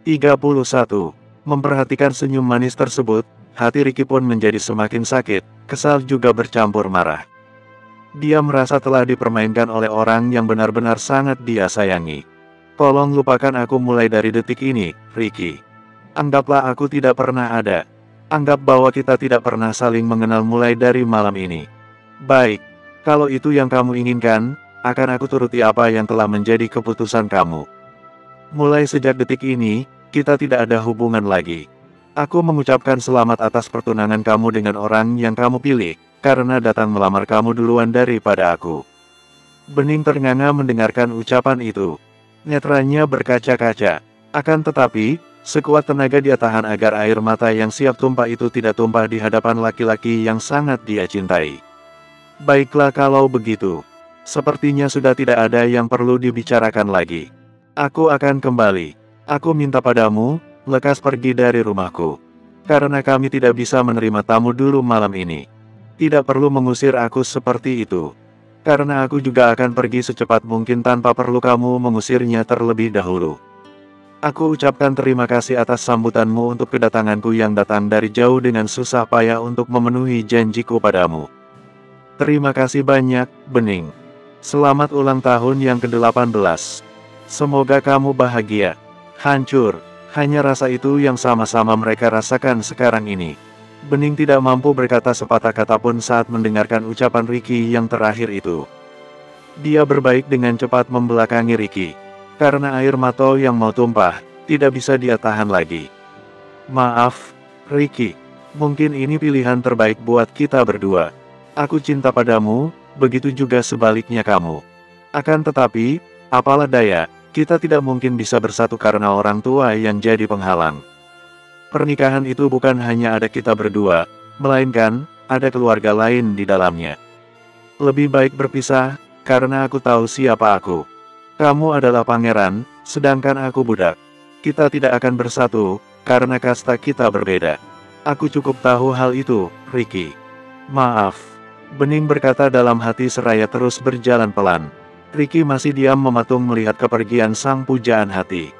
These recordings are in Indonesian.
31. Memperhatikan senyum manis tersebut, hati Ricky pun menjadi semakin sakit, kesal juga bercampur marah. Dia merasa telah dipermainkan oleh orang yang benar-benar sangat dia sayangi. Tolong lupakan aku mulai dari detik ini, Ricky. Anggaplah aku tidak pernah ada. Anggap bahwa kita tidak pernah saling mengenal mulai dari malam ini. Baik, kalau itu yang kamu inginkan, akan aku turuti apa yang telah menjadi keputusan kamu. Mulai sejak detik ini, kita tidak ada hubungan lagi. Aku mengucapkan selamat atas pertunangan kamu dengan orang yang kamu pilih, karena datang melamar kamu duluan daripada aku. Bening ternganga mendengarkan ucapan itu. Netranya berkaca-kaca. Akan tetapi, sekuat tenaga dia tahan agar air mata yang siap tumpah itu tidak tumpah di hadapan laki-laki yang sangat dia cintai. Baiklah kalau begitu. Sepertinya sudah tidak ada yang perlu dibicarakan lagi. Aku akan kembali. Aku minta padamu, lekas pergi dari rumahku. Karena kami tidak bisa menerima tamu dulu malam ini. Tidak perlu mengusir aku seperti itu. Karena aku juga akan pergi secepat mungkin tanpa perlu kamu mengusirnya terlebih dahulu. Aku ucapkan terima kasih atas sambutanmu untuk kedatanganku yang datang dari jauh dengan susah payah untuk memenuhi janjiku padamu. Terima kasih banyak, Bening. Selamat ulang tahun yang ke-18. Semoga kamu bahagia. Hancur, hanya rasa itu yang sama-sama mereka rasakan sekarang ini. Bening tidak mampu berkata sepatah kata pun saat mendengarkan ucapan Ricky yang terakhir itu. Dia berbaik dengan cepat membelakangi Ricky. Karena air mata yang mau tumpah, tidak bisa dia tahan lagi. Maaf, Ricky. Mungkin ini pilihan terbaik buat kita berdua. Aku cinta padamu, begitu juga sebaliknya kamu. Akan tetapi, apalah daya, kita tidak mungkin bisa bersatu karena orang tua yang jadi penghalang. Pernikahan itu bukan hanya ada kita berdua, melainkan ada keluarga lain di dalamnya. Lebih baik berpisah, karena aku tahu siapa aku. Kamu adalah pangeran, sedangkan aku budak. Kita tidak akan bersatu, karena kasta kita berbeda. Aku cukup tahu hal itu, Ricky. Maaf. Bening berkata dalam hati seraya terus berjalan pelan. Ricky masih diam mematung melihat kepergian sang pujaan hati.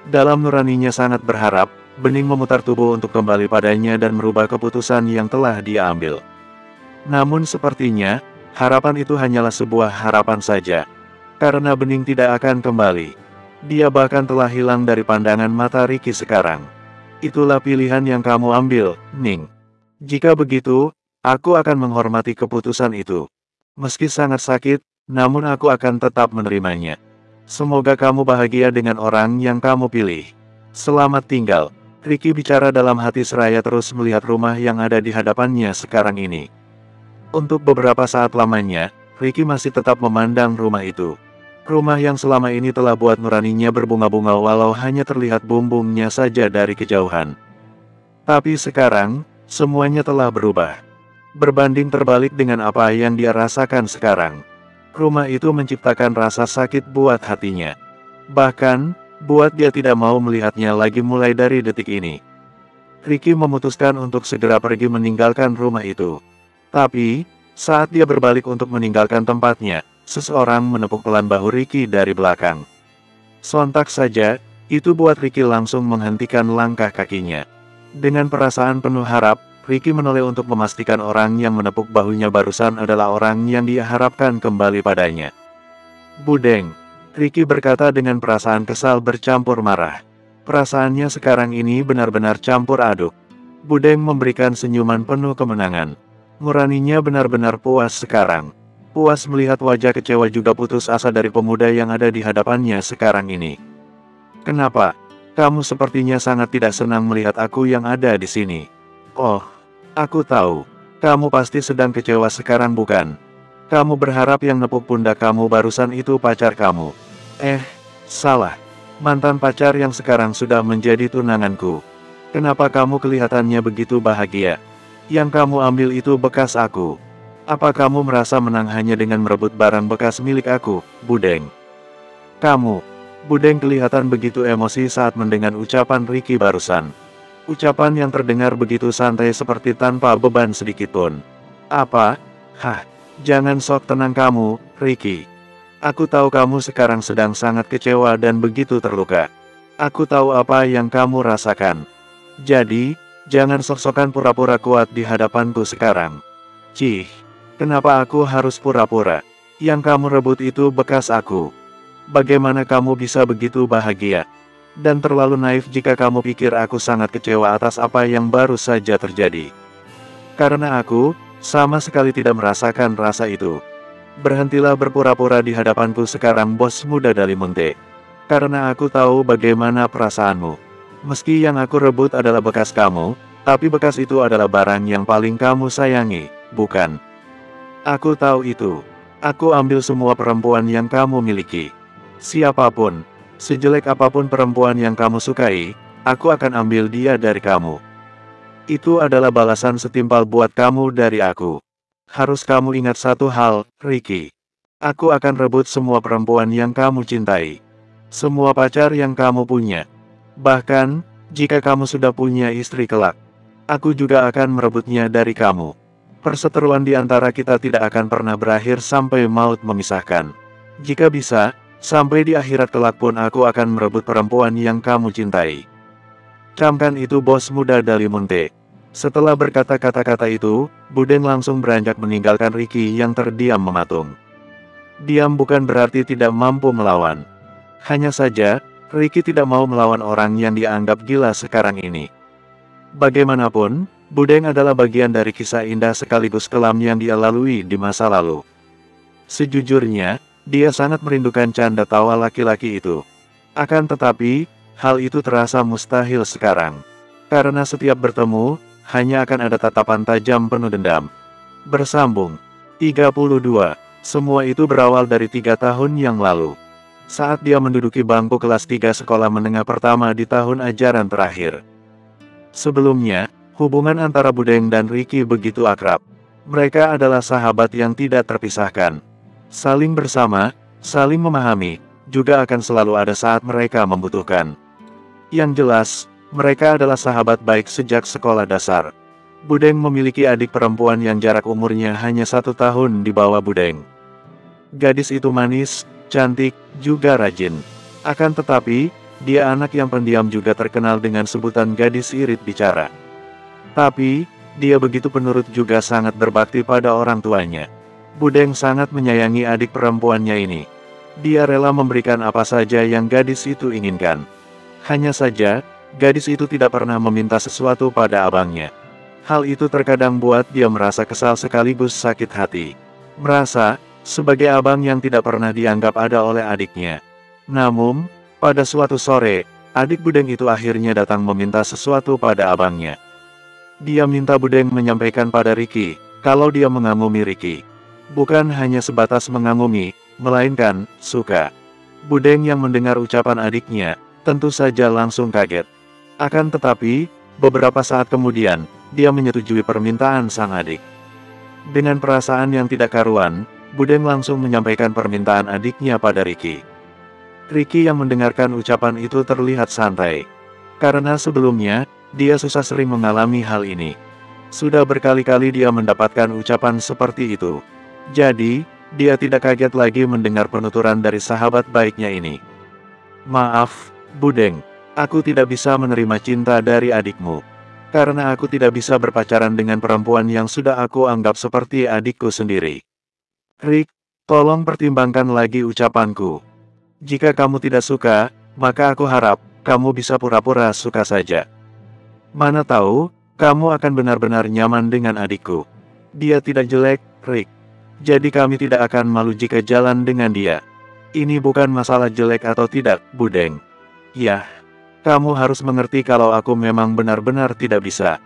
Dalam nuraninya sangat berharap, Bening memutar tubuh untuk kembali padanya dan merubah keputusan yang telah dia ambil. Namun sepertinya, harapan itu hanyalah sebuah harapan saja. Karena Bening tidak akan kembali. Dia bahkan telah hilang dari pandangan mata Ricky sekarang. Itulah pilihan yang kamu ambil, Ning. Jika begitu, aku akan menghormati keputusan itu. Meski sangat sakit, namun aku akan tetap menerimanya. Semoga kamu bahagia dengan orang yang kamu pilih. Selamat tinggal. Ricky bicara dalam hati seraya terus melihat rumah yang ada di hadapannya sekarang ini. Untuk beberapa saat lamanya, Ricky masih tetap memandang rumah itu. Rumah yang selama ini telah buat nuraninya berbunga-bunga walau hanya terlihat bumbungnya saja dari kejauhan. Tapi sekarang, semuanya telah berubah. Berbanding terbalik dengan apa yang dia rasakan sekarang. Rumah itu menciptakan rasa sakit buat hatinya. Bahkan, buat dia tidak mau melihatnya lagi mulai dari detik ini. Ricky memutuskan untuk segera pergi meninggalkan rumah itu. Tapi, saat dia berbalik untuk meninggalkan tempatnya, seseorang menepuk pelan bahu Ricky dari belakang. Sontak saja, itu buat Ricky langsung menghentikan langkah kakinya. Dengan perasaan penuh harap, Ricky menoleh untuk memastikan orang yang menepuk bahunya barusan adalah orang yang dia harapkan kembali padanya. Budeng, Ricky berkata dengan perasaan kesal bercampur marah. Perasaannya sekarang ini benar-benar campur aduk. Budeng memberikan senyuman penuh kemenangan. Nuraninya benar-benar puas sekarang. Puas melihat wajah kecewa juga putus asa dari pemuda yang ada di hadapannya sekarang ini. Kenapa? Kamu sepertinya sangat tidak senang melihat aku yang ada di sini. Oh, aku tahu. Kamu pasti sedang kecewa sekarang bukan? Kamu berharap yang nepuk pundak kamu barusan itu pacar kamu. Salah. Mantan pacar yang sekarang sudah menjadi tunanganku. Kenapa kamu kelihatannya begitu bahagia? Yang kamu ambil itu bekas aku. Apa kamu merasa menang hanya dengan merebut barang bekas milik aku, Budeng? Budeng kelihatan begitu emosi saat mendengar ucapan Ricky barusan. Ucapan yang terdengar begitu santai seperti tanpa beban sedikitpun. Apa? Jangan sok tenang kamu, Ricky. Aku tahu kamu sekarang sedang sangat kecewa dan begitu terluka. Aku tahu apa yang kamu rasakan. Jadi, jangan sok-sokan pura-pura kuat di hadapanku sekarang. Cih, kenapa aku harus pura-pura? Yang kamu rebut itu bekas aku. Bagaimana kamu bisa begitu bahagia? Dan terlalu naif jika kamu pikir aku sangat kecewa atas apa yang baru saja terjadi. Karena aku, sama sekali tidak merasakan rasa itu. Berhentilah berpura-pura di hadapanku sekarang, bos muda Dalimunte. Karena aku tahu bagaimana perasaanmu. Meski yang aku rebut adalah bekas kamu, tapi bekas itu adalah barang yang paling kamu sayangi, bukan? Aku tahu itu. Aku ambil semua perempuan yang kamu miliki. Siapapun, sejelek apapun perempuan yang kamu sukai, aku akan ambil dia dari kamu. Itu adalah balasan setimpal buat kamu dari aku. Harus kamu ingat satu hal, Ricky. Aku akan rebut semua perempuan yang kamu cintai. Semua pacar yang kamu punya. Bahkan, jika kamu sudah punya istri kelak, aku juga akan merebutnya dari kamu. Perseteruan di antara kita tidak akan pernah berakhir sampai maut memisahkan. Jika bisa, sampai di akhirat kelak pun aku akan merebut perempuan yang kamu cintai. Camkan itu, bos muda Dalimunte. Setelah berkata kata-kata itu, Budeng langsung beranjak meninggalkan Ricky yang terdiam mematung. Diam bukan berarti tidak mampu melawan. Hanya saja, Ricky tidak mau melawan orang yang dianggap gila sekarang ini. Bagaimanapun, Budeng adalah bagian dari kisah indah sekaligus kelam yang dia lalui di masa lalu. Sejujurnya, dia sangat merindukan canda tawa laki-laki itu. Akan tetapi, hal itu terasa mustahil sekarang. Karena setiap bertemu, hanya akan ada tatapan tajam penuh dendam. Bersambung 32. Semua itu berawal dari 3 tahun yang lalu. Saat dia menduduki bangku kelas 3 sekolah menengah pertama di tahun ajaran terakhir. Sebelumnya, hubungan antara Budeng dan Ricky begitu akrab. Mereka adalah sahabat yang tidak terpisahkan. Saling bersama, saling memahami, juga akan selalu ada saat mereka membutuhkan. Yang jelas, mereka adalah sahabat baik sejak sekolah dasar. Budeng memiliki adik perempuan yang jarak umurnya hanya 1 tahun di bawah Budeng. Gadis itu manis, cantik, juga rajin. Akan tetapi, dia anak yang pendiam juga terkenal dengan sebutan gadis irit bicara. Tapi, dia begitu penurut juga sangat berbakti pada orang tuanya. Budeng sangat menyayangi adik perempuannya ini. Dia rela memberikan apa saja yang gadis itu inginkan. Hanya saja, gadis itu tidak pernah meminta sesuatu pada abangnya. Hal itu terkadang buat dia merasa kesal sekaligus sakit hati. Merasa, sebagai abang yang tidak pernah dianggap ada oleh adiknya. Namun, pada suatu sore, adik Budeng itu akhirnya datang meminta sesuatu pada abangnya. Dia minta Budeng menyampaikan pada Ricky, kalau dia mengagumi Ricky. Bukan hanya sebatas mengagumi, melainkan suka. Budeng yang mendengar ucapan adiknya, tentu saja langsung kaget. Akan tetapi, beberapa saat kemudian, dia menyetujui permintaan sang adik. Dengan perasaan yang tidak karuan, Budeng langsung menyampaikan permintaan adiknya pada Ricky. Ricky yang mendengarkan ucapan itu terlihat santai. Karena sebelumnya, dia susah sering mengalami hal ini. Sudah berkali-kali dia mendapatkan ucapan seperti itu. Jadi, dia tidak kaget lagi mendengar penuturan dari sahabat baiknya ini. Maaf, Budeng. Aku tidak bisa menerima cinta dari adikmu. Karena aku tidak bisa berpacaran dengan perempuan yang sudah aku anggap seperti adikku sendiri. Rick, tolong pertimbangkan lagi ucapanku. Jika kamu tidak suka, maka aku harap kamu bisa pura-pura suka saja. Mana tahu, kamu akan benar-benar nyaman dengan adikku. Dia tidak jelek, Rick. Jadi kami tidak akan malu jika jalan dengan dia. Ini bukan masalah jelek atau tidak, Budeng. Yah, kamu harus mengerti kalau aku memang benar-benar tidak bisa.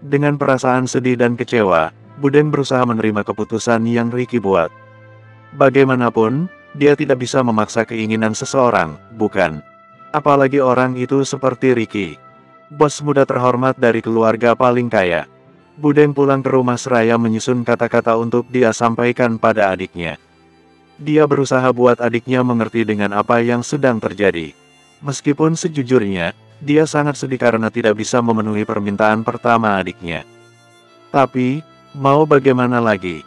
Dengan perasaan sedih dan kecewa, Budeng berusaha menerima keputusan yang Ricky buat. Bagaimanapun, dia tidak bisa memaksa keinginan seseorang, bukan? Apalagi orang itu seperti Ricky. Bos muda terhormat dari keluarga paling kaya. Budeng pulang ke rumah seraya menyusun kata-kata untuk dia sampaikan pada adiknya. Dia berusaha buat adiknya mengerti dengan apa yang sedang terjadi. Meskipun sejujurnya, dia sangat sedih karena tidak bisa memenuhi permintaan pertama adiknya. Tapi, mau bagaimana lagi?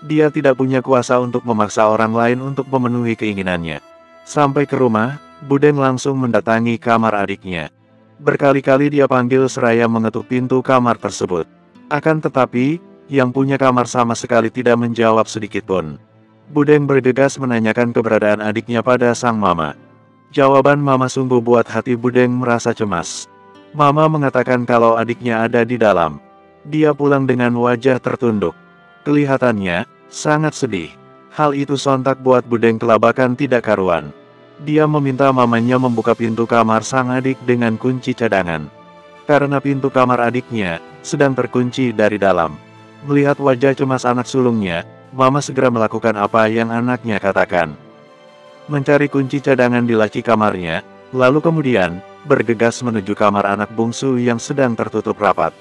Dia tidak punya kuasa untuk memaksa orang lain untuk memenuhi keinginannya. Sampai ke rumah, Budeng langsung mendatangi kamar adiknya. Berkali-kali dia panggil seraya mengetuk pintu kamar tersebut. Akan tetapi, yang punya kamar sama sekali tidak menjawab sedikitpun. Budeng bergegas menanyakan keberadaan adiknya pada sang mama. Jawaban mama sungguh buat hati Budeng merasa cemas. Mama mengatakan kalau adiknya ada di dalam. Dia pulang dengan wajah tertunduk. Kelihatannya sangat sedih. Hal itu sontak buat Budeng kelabakan tidak karuan. Dia meminta mamanya membuka pintu kamar sang adik dengan kunci cadangan. Karena pintu kamar adiknya sedang terkunci dari dalam. Melihat wajah cemas anak sulungnya, mama segera melakukan apa yang anaknya katakan. Mencari kunci cadangan di laci kamarnya, lalu kemudian bergegas menuju kamar anak bungsu yang sedang tertutup rapat.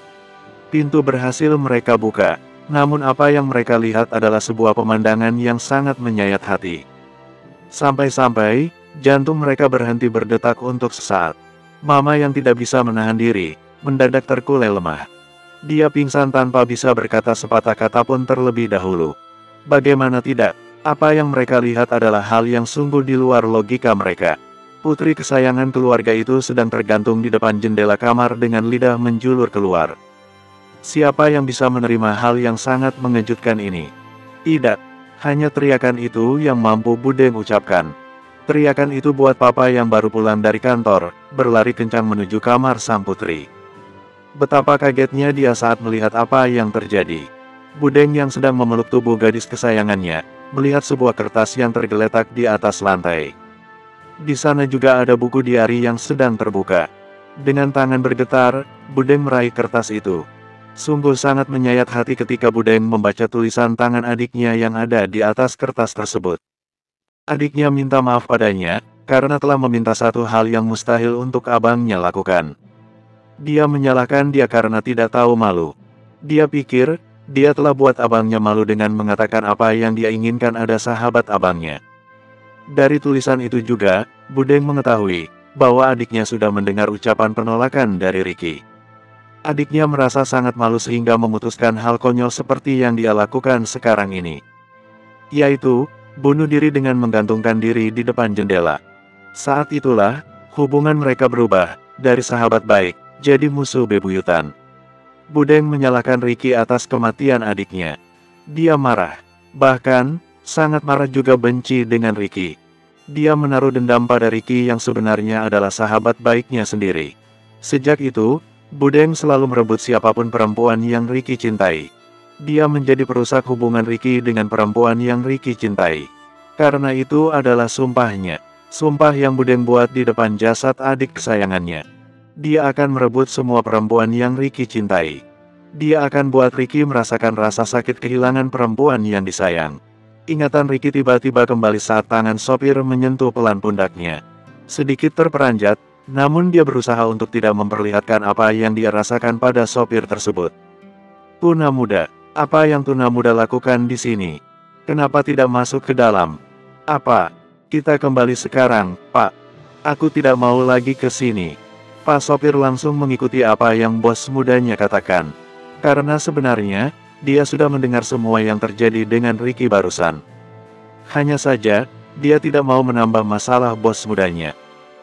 Pintu berhasil mereka buka, namun apa yang mereka lihat adalah sebuah pemandangan yang sangat menyayat hati. Sampai-sampai jantung mereka berhenti berdetak untuk sesaat. Mama yang tidak bisa menahan diri, mendadak terkulai lemah. Dia pingsan tanpa bisa berkata sepatah kata pun terlebih dahulu. Bagaimana tidak, apa yang mereka lihat adalah hal yang sungguh di luar logika mereka. Putri kesayangan keluarga itu sedang tergantung di depan jendela kamar dengan lidah menjulur keluar. Siapa yang bisa menerima hal yang sangat mengejutkan ini? Tidak, hanya teriakan itu yang mampu Budeng ucapkan. Teriakan itu buat papa yang baru pulang dari kantor, berlari kencang menuju kamar sang putri. Betapa kagetnya dia saat melihat apa yang terjadi. Budeng yang sedang memeluk tubuh gadis kesayangannya, melihat sebuah kertas yang tergeletak di atas lantai. Di sana juga ada buku diari yang sedang terbuka. Dengan tangan bergetar, Budeng meraih kertas itu. Sungguh sangat menyayat hati ketika Budeng membaca tulisan tangan adiknya yang ada di atas kertas tersebut. Adiknya minta maaf padanya, karena telah meminta satu hal yang mustahil untuk abangnya lakukan. Dia menyalahkan dia karena tidak tahu malu. Dia pikir, dia telah buat abangnya malu dengan mengatakan apa yang dia inginkan ada sahabat abangnya. Dari tulisan itu juga, Budeng mengetahui, bahwa adiknya sudah mendengar ucapan penolakan dari Ricky. Adiknya merasa sangat malu sehingga memutuskan hal konyol seperti yang dia lakukan sekarang ini. Yaitu, bunuh diri dengan menggantungkan diri di depan jendela. Saat itulah, hubungan mereka berubah, dari sahabat baik, jadi musuh bebuyutan. Budeng menyalahkan Ricky atas kematian adiknya. Dia marah. Bahkan, sangat marah juga benci dengan Ricky. Dia menaruh dendam pada Ricky yang sebenarnya adalah sahabat baiknya sendiri. Sejak itu, Budeng selalu merebut siapapun perempuan yang Ricky cintai. Dia menjadi perusak hubungan Ricky dengan perempuan yang Ricky cintai. Karena itu adalah sumpahnya. Sumpah yang Budeng buat di depan jasad adik kesayangannya. Dia akan merebut semua perempuan yang Ricky cintai. Dia akan buat Ricky merasakan rasa sakit kehilangan perempuan yang disayang. Ingatan Ricky tiba-tiba kembali saat tangan sopir menyentuh pelan pundaknya. Sedikit terperanjat, namun dia berusaha untuk tidak memperlihatkan apa yang dia rasakan pada sopir tersebut. Tuna muda, apa yang Tuna muda lakukan di sini? Kenapa tidak masuk ke dalam? Apa? Kita kembali sekarang, Pak. Aku tidak mau lagi ke sini. Pak sopir langsung mengikuti apa yang bos mudanya katakan. Karena sebenarnya, dia sudah mendengar semua yang terjadi dengan Ricky barusan. Hanya saja, dia tidak mau menambah masalah bos mudanya.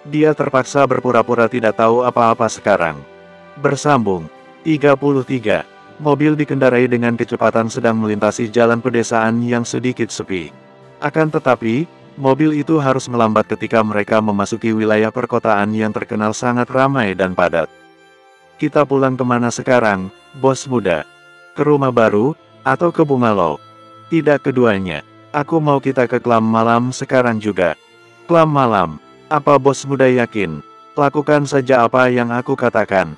Dia terpaksa berpura-pura tidak tahu apa-apa sekarang. Bersambung. 33. Mobil dikendarai dengan kecepatan sedang melintasi jalan pedesaan yang sedikit sepi. Akan tetapi, mobil itu harus melambat ketika mereka memasuki wilayah perkotaan yang terkenal sangat ramai dan padat. Kita pulang kemana sekarang, bos muda? Ke rumah baru, atau ke bungalow? Tidak keduanya. Aku mau kita ke klub malam sekarang juga. Klub malam. Apa bos muda yakin? Lakukan saja apa yang aku katakan.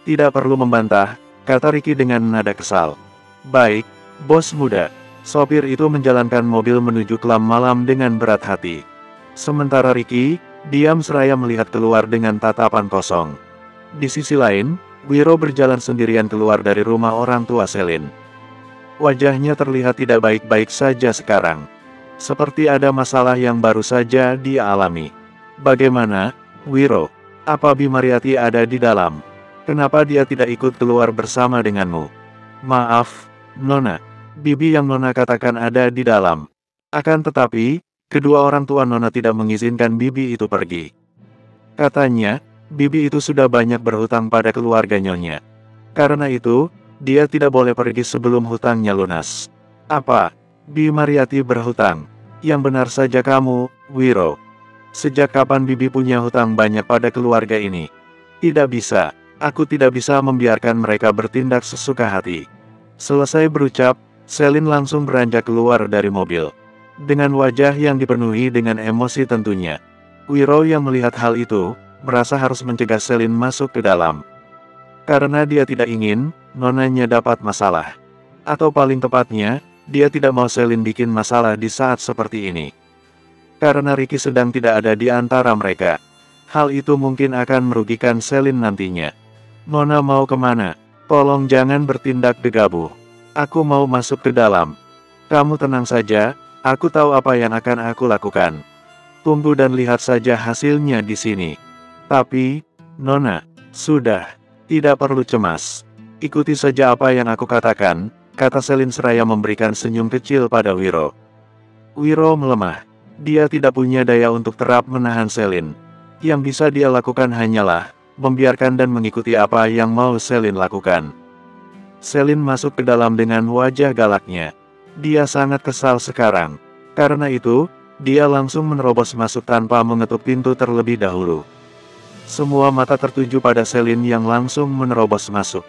Tidak perlu membantah, kata Ricky dengan nada kesal. Baik, bos muda. Sopir itu menjalankan mobil menuju klub malam dengan berat hati. Sementara Ricky, diam seraya melihat keluar dengan tatapan kosong. Di sisi lain, Wiro berjalan sendirian keluar dari rumah orang tua Selin. Wajahnya terlihat tidak baik-baik saja sekarang. Seperti ada masalah yang baru saja dia alami. Bagaimana, Wiro? Apa Bimariati ada di dalam? Kenapa dia tidak ikut keluar bersama denganmu? Maaf, Nona. Bibi yang Nona katakan ada di dalam. Akan tetapi, Kedua orang tua Nona tidak mengizinkan bibi itu pergi. Katanya, bibi itu sudah banyak berhutang pada keluarga Nyonya. Karena itu, dia tidak boleh pergi sebelum hutangnya lunas. Apa? Bi Mariati berhutang? Yang benar saja kamu, Wiro. Sejak kapan bibi punya hutang banyak pada keluarga ini? Tidak bisa. Aku tidak bisa membiarkan mereka bertindak sesuka hati. Selesai berucap, Selin langsung beranjak keluar dari mobil. Dengan wajah yang dipenuhi dengan emosi tentunya. Wiro yang melihat hal itu, merasa harus mencegah Selin masuk ke dalam. Karena dia tidak ingin, nonanya dapat masalah. Atau paling tepatnya, dia tidak mau Selin bikin masalah di saat seperti ini. Karena Ricky sedang tidak ada di antara mereka. Hal itu mungkin akan merugikan Selin nantinya. Nona mau kemana? Tolong jangan bertindak gegabah. Aku mau masuk ke dalam. Kamu tenang saja, aku tahu apa yang akan aku lakukan. Tunggu dan lihat saja hasilnya di sini. Tapi, Nona, sudah, tidak perlu cemas. Ikuti saja apa yang aku katakan, kata Selin seraya memberikan senyum kecil pada Wiro. Wiro melemah. Dia tidak punya daya untuk terap menahan Selin. Yang bisa dia lakukan hanyalah membiarkan dan mengikuti apa yang mau Selin lakukan. Selin masuk ke dalam dengan wajah galaknya. Dia sangat kesal sekarang. Karena itu, dia langsung menerobos masuk tanpa mengetuk pintu terlebih dahulu. Semua mata tertuju pada Selin yang langsung menerobos masuk.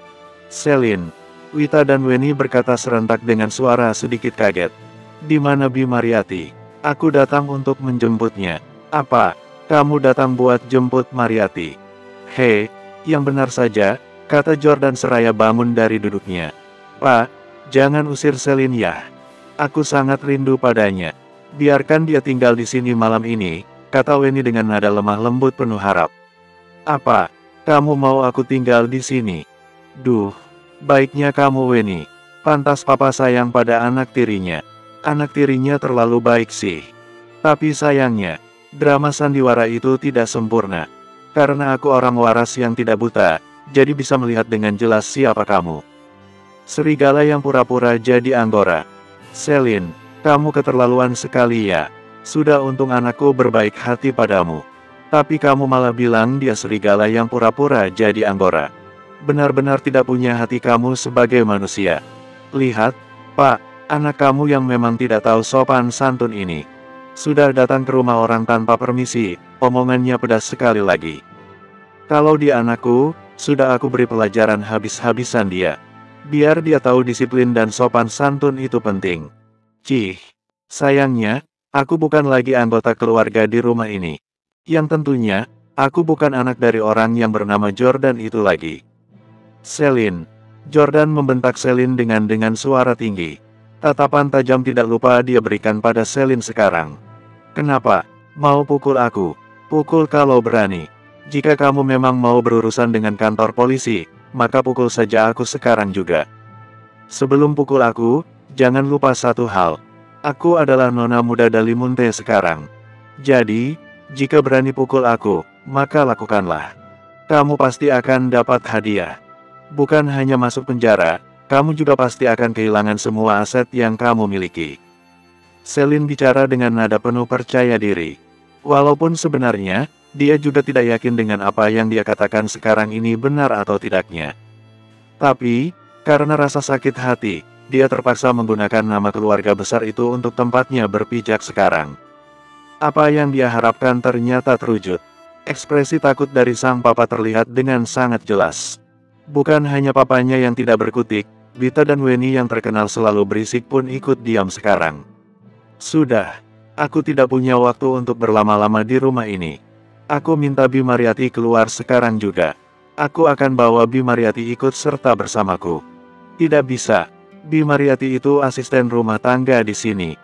Selin, Wita dan Weni berkata serentak dengan suara sedikit kaget. Di mana Bi Mariati? Aku datang untuk menjemputnya. Apa? Kamu datang buat jemput Mariati? Hei, yang benar saja, kata Jordan seraya bangun dari duduknya. Pak, jangan usir Selin ya. Aku sangat rindu padanya. Biarkan dia tinggal di sini malam ini, kata Weni dengan nada lemah lembut penuh harap. Apa? Kamu mau aku tinggal di sini? Duh, baiknya kamu Weni. Pantas papa sayang pada anak tirinya. Anak tirinya terlalu baik sih. Tapi sayangnya, drama sandiwara itu tidak sempurna. Karena aku orang waras yang tidak buta, jadi bisa melihat dengan jelas siapa kamu. Serigala yang pura-pura jadi anggora. Selin, kamu keterlaluan sekali ya. Sudah untung anakku berbaik hati padamu. Tapi kamu malah bilang dia serigala yang pura-pura jadi anggora. Benar-benar tidak punya hati kamu sebagai manusia. Lihat, Pak, anak kamu yang memang tidak tahu sopan santun ini. Sudah datang ke rumah orang tanpa permisi, omongannya pedas sekali lagi. Kalau dia anakku, sudah aku beri pelajaran habis-habisan dia. Biar dia tahu disiplin dan sopan santun itu penting. Cih, sayangnya, aku bukan lagi anggota keluarga di rumah ini. Yang tentunya, aku bukan anak dari orang yang bernama Jordan itu lagi. Selin, Jordan membentak Selin dengan suara tinggi. Tatapan tajam tidak lupa dia berikan pada Selin sekarang. Kenapa? Mau pukul aku? Pukul kalau berani. Jika kamu memang mau berurusan dengan kantor polisi, maka pukul saja aku sekarang juga. Sebelum pukul aku, jangan lupa satu hal. Aku adalah nona muda Dalimunte sekarang. Jadi, jika berani pukul aku, maka lakukanlah. Kamu pasti akan dapat hadiah. Bukan hanya masuk penjara, kamu juga pasti akan kehilangan semua aset yang kamu miliki. Selin bicara dengan nada penuh percaya diri. Walaupun sebenarnya, dia juga tidak yakin dengan apa yang dia katakan sekarang ini benar atau tidaknya. Tapi, karena rasa sakit hati, dia terpaksa menggunakan nama keluarga besar itu untuk tempatnya berpijak sekarang. Apa yang dia harapkan ternyata terwujud. Ekspresi takut dari sang papa terlihat dengan sangat jelas. Bukan hanya papanya yang tidak berkutik, Vita dan Weni yang terkenal selalu berisik pun ikut diam sekarang. Sudah, aku tidak punya waktu untuk berlama-lama di rumah ini. Aku minta Bi Mariati keluar sekarang juga. Aku akan bawa Bi Mariati ikut serta bersamaku. Tidak bisa, Bi Mariati itu asisten rumah tangga di sini.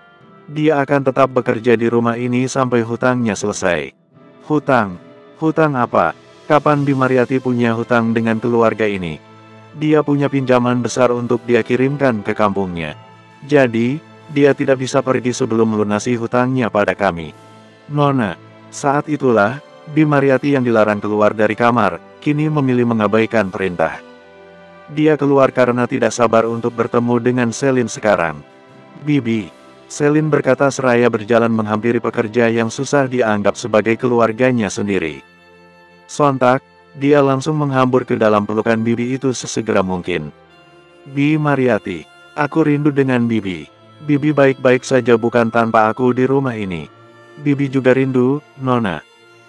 Dia akan tetap bekerja di rumah ini sampai hutangnya selesai. Hutang? Hutang apa? Kapan Bi Mariati punya hutang dengan keluarga ini? Dia punya pinjaman besar untuk dia kirimkan ke kampungnya. Jadi, dia tidak bisa pergi sebelum melunasi hutangnya pada kami. Nona, saat itulah, Bi Mariati yang dilarang keluar dari kamar, kini memilih mengabaikan perintah. Dia keluar karena tidak sabar untuk bertemu dengan Selin sekarang. Bibi, Selin berkata seraya berjalan menghampiri pekerja yang susah dianggap sebagai keluarganya sendiri. Sontak, dia langsung menghambur ke dalam pelukan Bibi itu sesegera mungkin. Bi Mariati, aku rindu dengan Bibi. Bibi baik-baik saja bukan tanpa aku di rumah ini. Bibi juga rindu, Nona.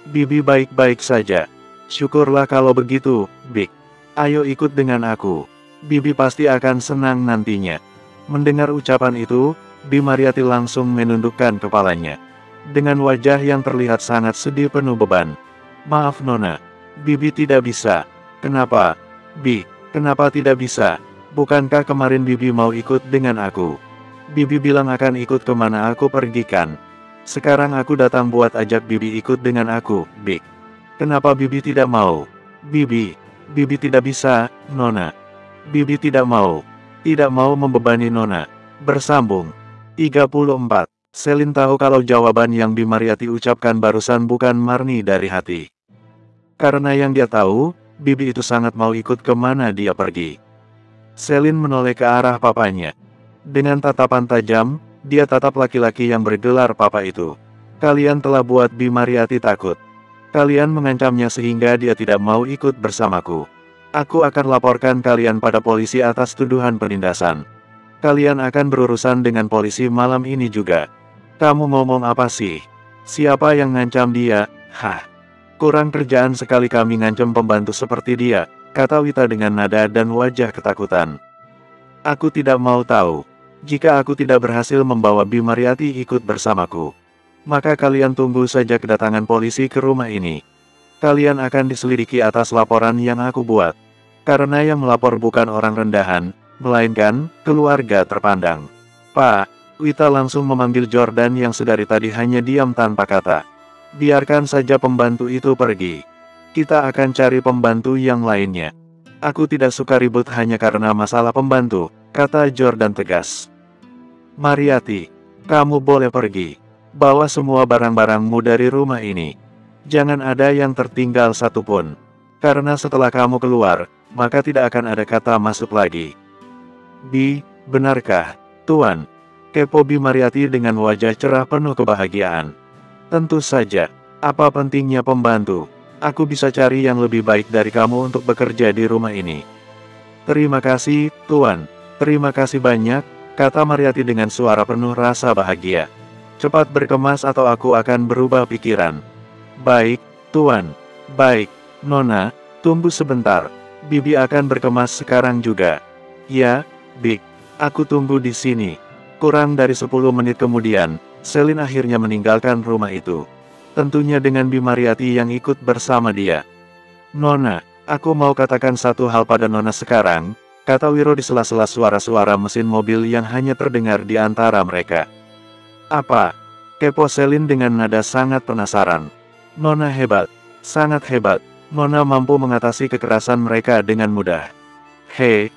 Bibi baik-baik saja. Syukurlah kalau begitu, Big. Ayo ikut dengan aku. Bibi pasti akan senang nantinya. Mendengar ucapan itu, Bi Mariati langsung menundukkan kepalanya. Dengan wajah yang terlihat sangat sedih penuh beban. Maaf Nona, Bibi tidak bisa. Kenapa? Bi, kenapa tidak bisa? Bukankah kemarin Bibi mau ikut dengan aku? Bibi bilang akan ikut kemana aku pergi kan? Sekarang aku datang buat ajak Bibi ikut dengan aku, Big. Kenapa Bibi tidak mau? Bibi tidak bisa, Nona. Bibi tidak mau membebani Nona. Bersambung. 34. Selin tahu kalau jawaban yang Bi Mariati ucapkan barusan bukan murni dari hati. Karena yang dia tahu, Bibi itu sangat mau ikut kemana dia pergi. Selin menoleh ke arah papanya. Dengan tatapan tajam, dia tatap laki-laki yang bergelar papa itu. Kalian telah buat Bi Mariati takut. Kalian mengancamnya sehingga dia tidak mau ikut bersamaku. Aku akan laporkan kalian pada polisi atas tuduhan penindasan. Kalian akan berurusan dengan polisi malam ini juga. Kamu ngomong apa sih? Siapa yang ngancam dia? Hah? Kurang kerjaan sekali kami ngancam pembantu seperti dia, kata Wita dengan nada dan wajah ketakutan. Aku tidak mau tahu. Jika aku tidak berhasil membawa Bi Mariati ikut bersamaku, maka kalian tunggu saja kedatangan polisi ke rumah ini. Kalian akan diselidiki atas laporan yang aku buat. Karena yang melapor bukan orang rendahan, melainkan keluarga terpandang. Pak, Wita langsung memanggil Jordan yang sedari tadi hanya diam tanpa kata. Biarkan saja pembantu itu pergi. Kita akan cari pembantu yang lainnya. Aku tidak suka ribut hanya karena masalah pembantu, kata Jordan tegas. Mariati, kamu boleh pergi. Bawa semua barang-barangmu dari rumah ini. Jangan ada yang tertinggal satupun. Karena setelah kamu keluar, maka tidak akan ada kata masuk lagi. Bi, benarkah, Tuan? Kepo Bi Mariati dengan wajah cerah penuh kebahagiaan. Tentu saja, apa pentingnya pembantu? Aku bisa cari yang lebih baik dari kamu untuk bekerja di rumah ini. Terima kasih, Tuan. Terima kasih banyak, kata Mariati dengan suara penuh rasa bahagia. Cepat berkemas atau aku akan berubah pikiran. Baik, Tuan. Baik, Nona, tunggu sebentar. Bibi akan berkemas sekarang juga. Ya, Big. Aku tunggu di sini. Kurang dari 10 menit kemudian, Selin akhirnya meninggalkan rumah itu. Tentunya dengan Bi Mariati yang ikut bersama dia. Nona, aku mau katakan satu hal pada Nona sekarang, kata Wiro di sela-sela suara-suara mesin mobil yang hanya terdengar di antara mereka. Apa? Kepo Selin dengan nada sangat penasaran. Nona hebat. Sangat hebat. Nona mampu mengatasi kekerasan mereka dengan mudah. Hei,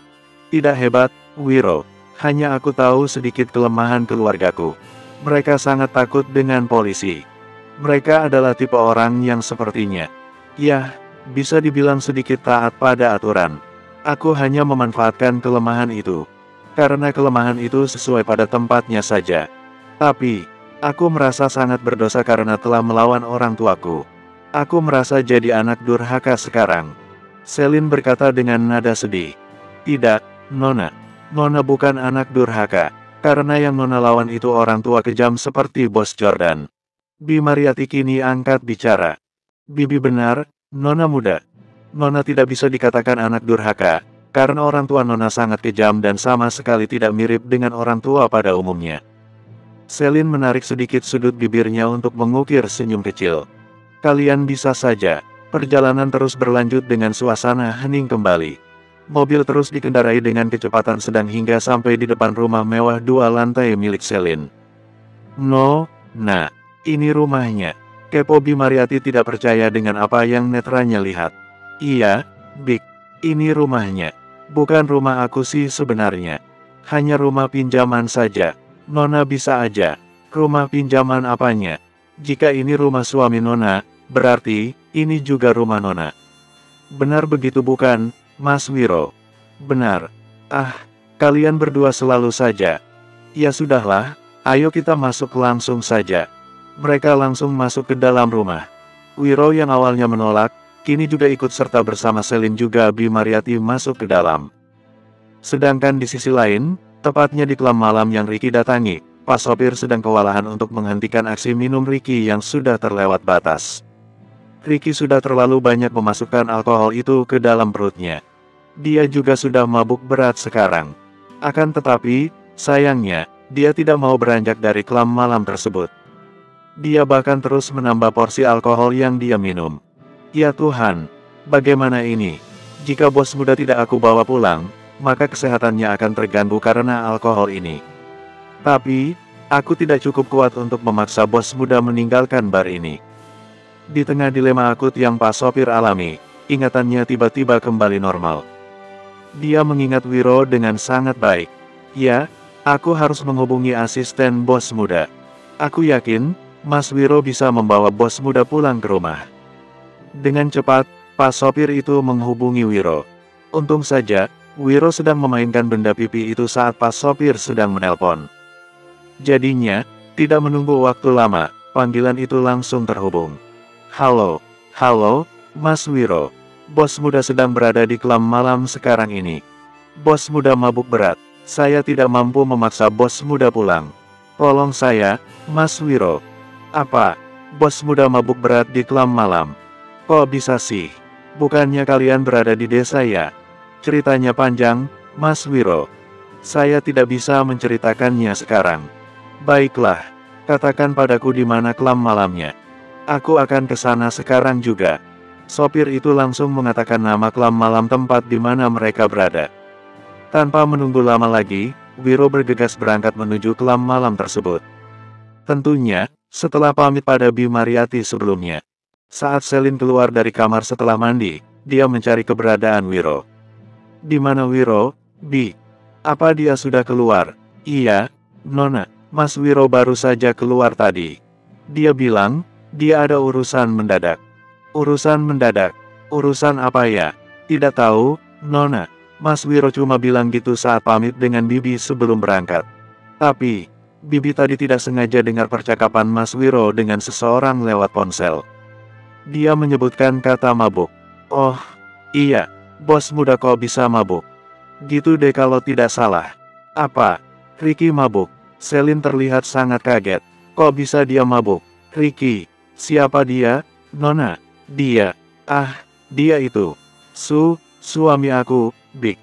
tidak hebat, Wiro. Hanya aku tahu sedikit kelemahan keluargaku. Mereka sangat takut dengan polisi. Mereka adalah tipe orang yang sepertinya. Ya, bisa dibilang sedikit taat pada aturan. Aku hanya memanfaatkan kelemahan itu. Karena kelemahan itu sesuai pada tempatnya saja. Tapi, aku merasa sangat berdosa karena telah melawan orang tuaku. Aku merasa jadi anak durhaka sekarang. Selin berkata dengan nada sedih. Tidak, Nona. Nona bukan anak durhaka. Karena yang Nona lawan itu orang tua kejam seperti Bos Jordan. Bi Mariati kini angkat bicara. Bibi benar, Nona muda. Nona tidak bisa dikatakan anak durhaka, karena orang tua Nona sangat kejam dan sama sekali tidak mirip dengan orang tua pada umumnya. Selin menarik sedikit sudut bibirnya untuk mengukir senyum kecil. Kalian bisa saja. Perjalanan terus berlanjut dengan suasana hening kembali. Mobil terus dikendarai dengan kecepatan sedang hingga sampai di depan rumah mewah 2 lantai milik Selin. No, nah, ini rumahnya. Kepo Bi Mariati tidak percaya dengan apa yang netranya lihat. Iya, Big, ini rumahnya. Bukan rumah aku sih sebenarnya. Hanya rumah pinjaman saja. Nona bisa aja. Rumah pinjaman apanya? Jika ini rumah suami Nona, berarti ini juga rumah Nona. Benar begitu bukan, Mas Wiro? Benar. Ah, kalian berdua selalu saja. Ya sudahlah, Ayo kita masuk langsung saja. Mereka langsung masuk ke dalam rumah. Wiro yang awalnya menolak, kini juga ikut serta bersama Selin juga Bimariati masuk ke dalam. Sedangkan di sisi lain, tepatnya di klub malam yang Ricky datangi, Pak sopir sedang kewalahan untuk menghentikan aksi minum Ricky yang sudah terlewat batas. Ricky sudah terlalu banyak memasukkan alkohol itu ke dalam perutnya. Dia juga sudah mabuk berat sekarang. Akan tetapi, sayangnya, dia tidak mau beranjak dari klub malam tersebut. Dia bahkan terus menambah porsi alkohol yang dia minum. Ya Tuhan, bagaimana ini? Jika bos muda tidak aku bawa pulang, maka kesehatannya akan terganggu karena alkohol ini. Tapi, aku tidak cukup kuat untuk memaksa bos muda meninggalkan bar ini. Di tengah dilema akut yang Pak sopir alami, ingatannya tiba-tiba kembali normal. Dia mengingat Wiro dengan sangat baik. Ya, aku harus menghubungi asisten bos muda. Aku yakin, Mas Wiro bisa membawa bos muda pulang ke rumah. Dengan cepat, Pak sopir itu menghubungi Wiro. Untung saja, Wiro sedang memainkan benda pipi itu saat Pak sopir sedang menelpon. Jadinya, tidak menunggu waktu lama, panggilan itu langsung terhubung. Halo, Mas Wiro. Bos muda sedang berada di klub malam sekarang ini. Bos muda mabuk berat. Saya tidak mampu memaksa bos muda pulang. Tolong saya, Mas Wiro. Apa? Bos muda mabuk berat di klub malam? Kok bisa sih? Bukannya kalian berada di desa ya? Ceritanya panjang, Mas Wiro. Saya tidak bisa menceritakannya sekarang. Baiklah, katakan padaku di mana klub malamnya. Aku akan ke sana sekarang juga. Sopir itu langsung mengatakan nama klub malam tempat di mana mereka berada. Tanpa menunggu lama lagi, Wiro bergegas berangkat menuju klub malam tersebut. Tentunya, setelah pamit pada Bimariati sebelumnya. Saat Selin keluar dari kamar setelah mandi, dia mencari keberadaan Wiro. Di mana Wiro, Bi? Apa dia sudah keluar? Iya, Nona, Mas Wiro baru saja keluar tadi. Dia bilang, dia ada urusan mendadak. Urusan mendadak? Urusan apa ya? Tidak tahu, Nona. Mas Wiro cuma bilang gitu saat pamit dengan Bibi sebelum berangkat. Tapi, Bibi tadi tidak sengaja dengar percakapan Mas Wiro dengan seseorang lewat ponsel. Dia menyebutkan kata mabuk. Oh, iya, bos muda kok bisa mabuk? Gitu deh kalau tidak salah. Apa? Ricky mabuk? Selin terlihat sangat kaget. Kok bisa dia mabuk? Ricky? Siapa dia, Nona? Dia. Dia itu. Suami aku, Big.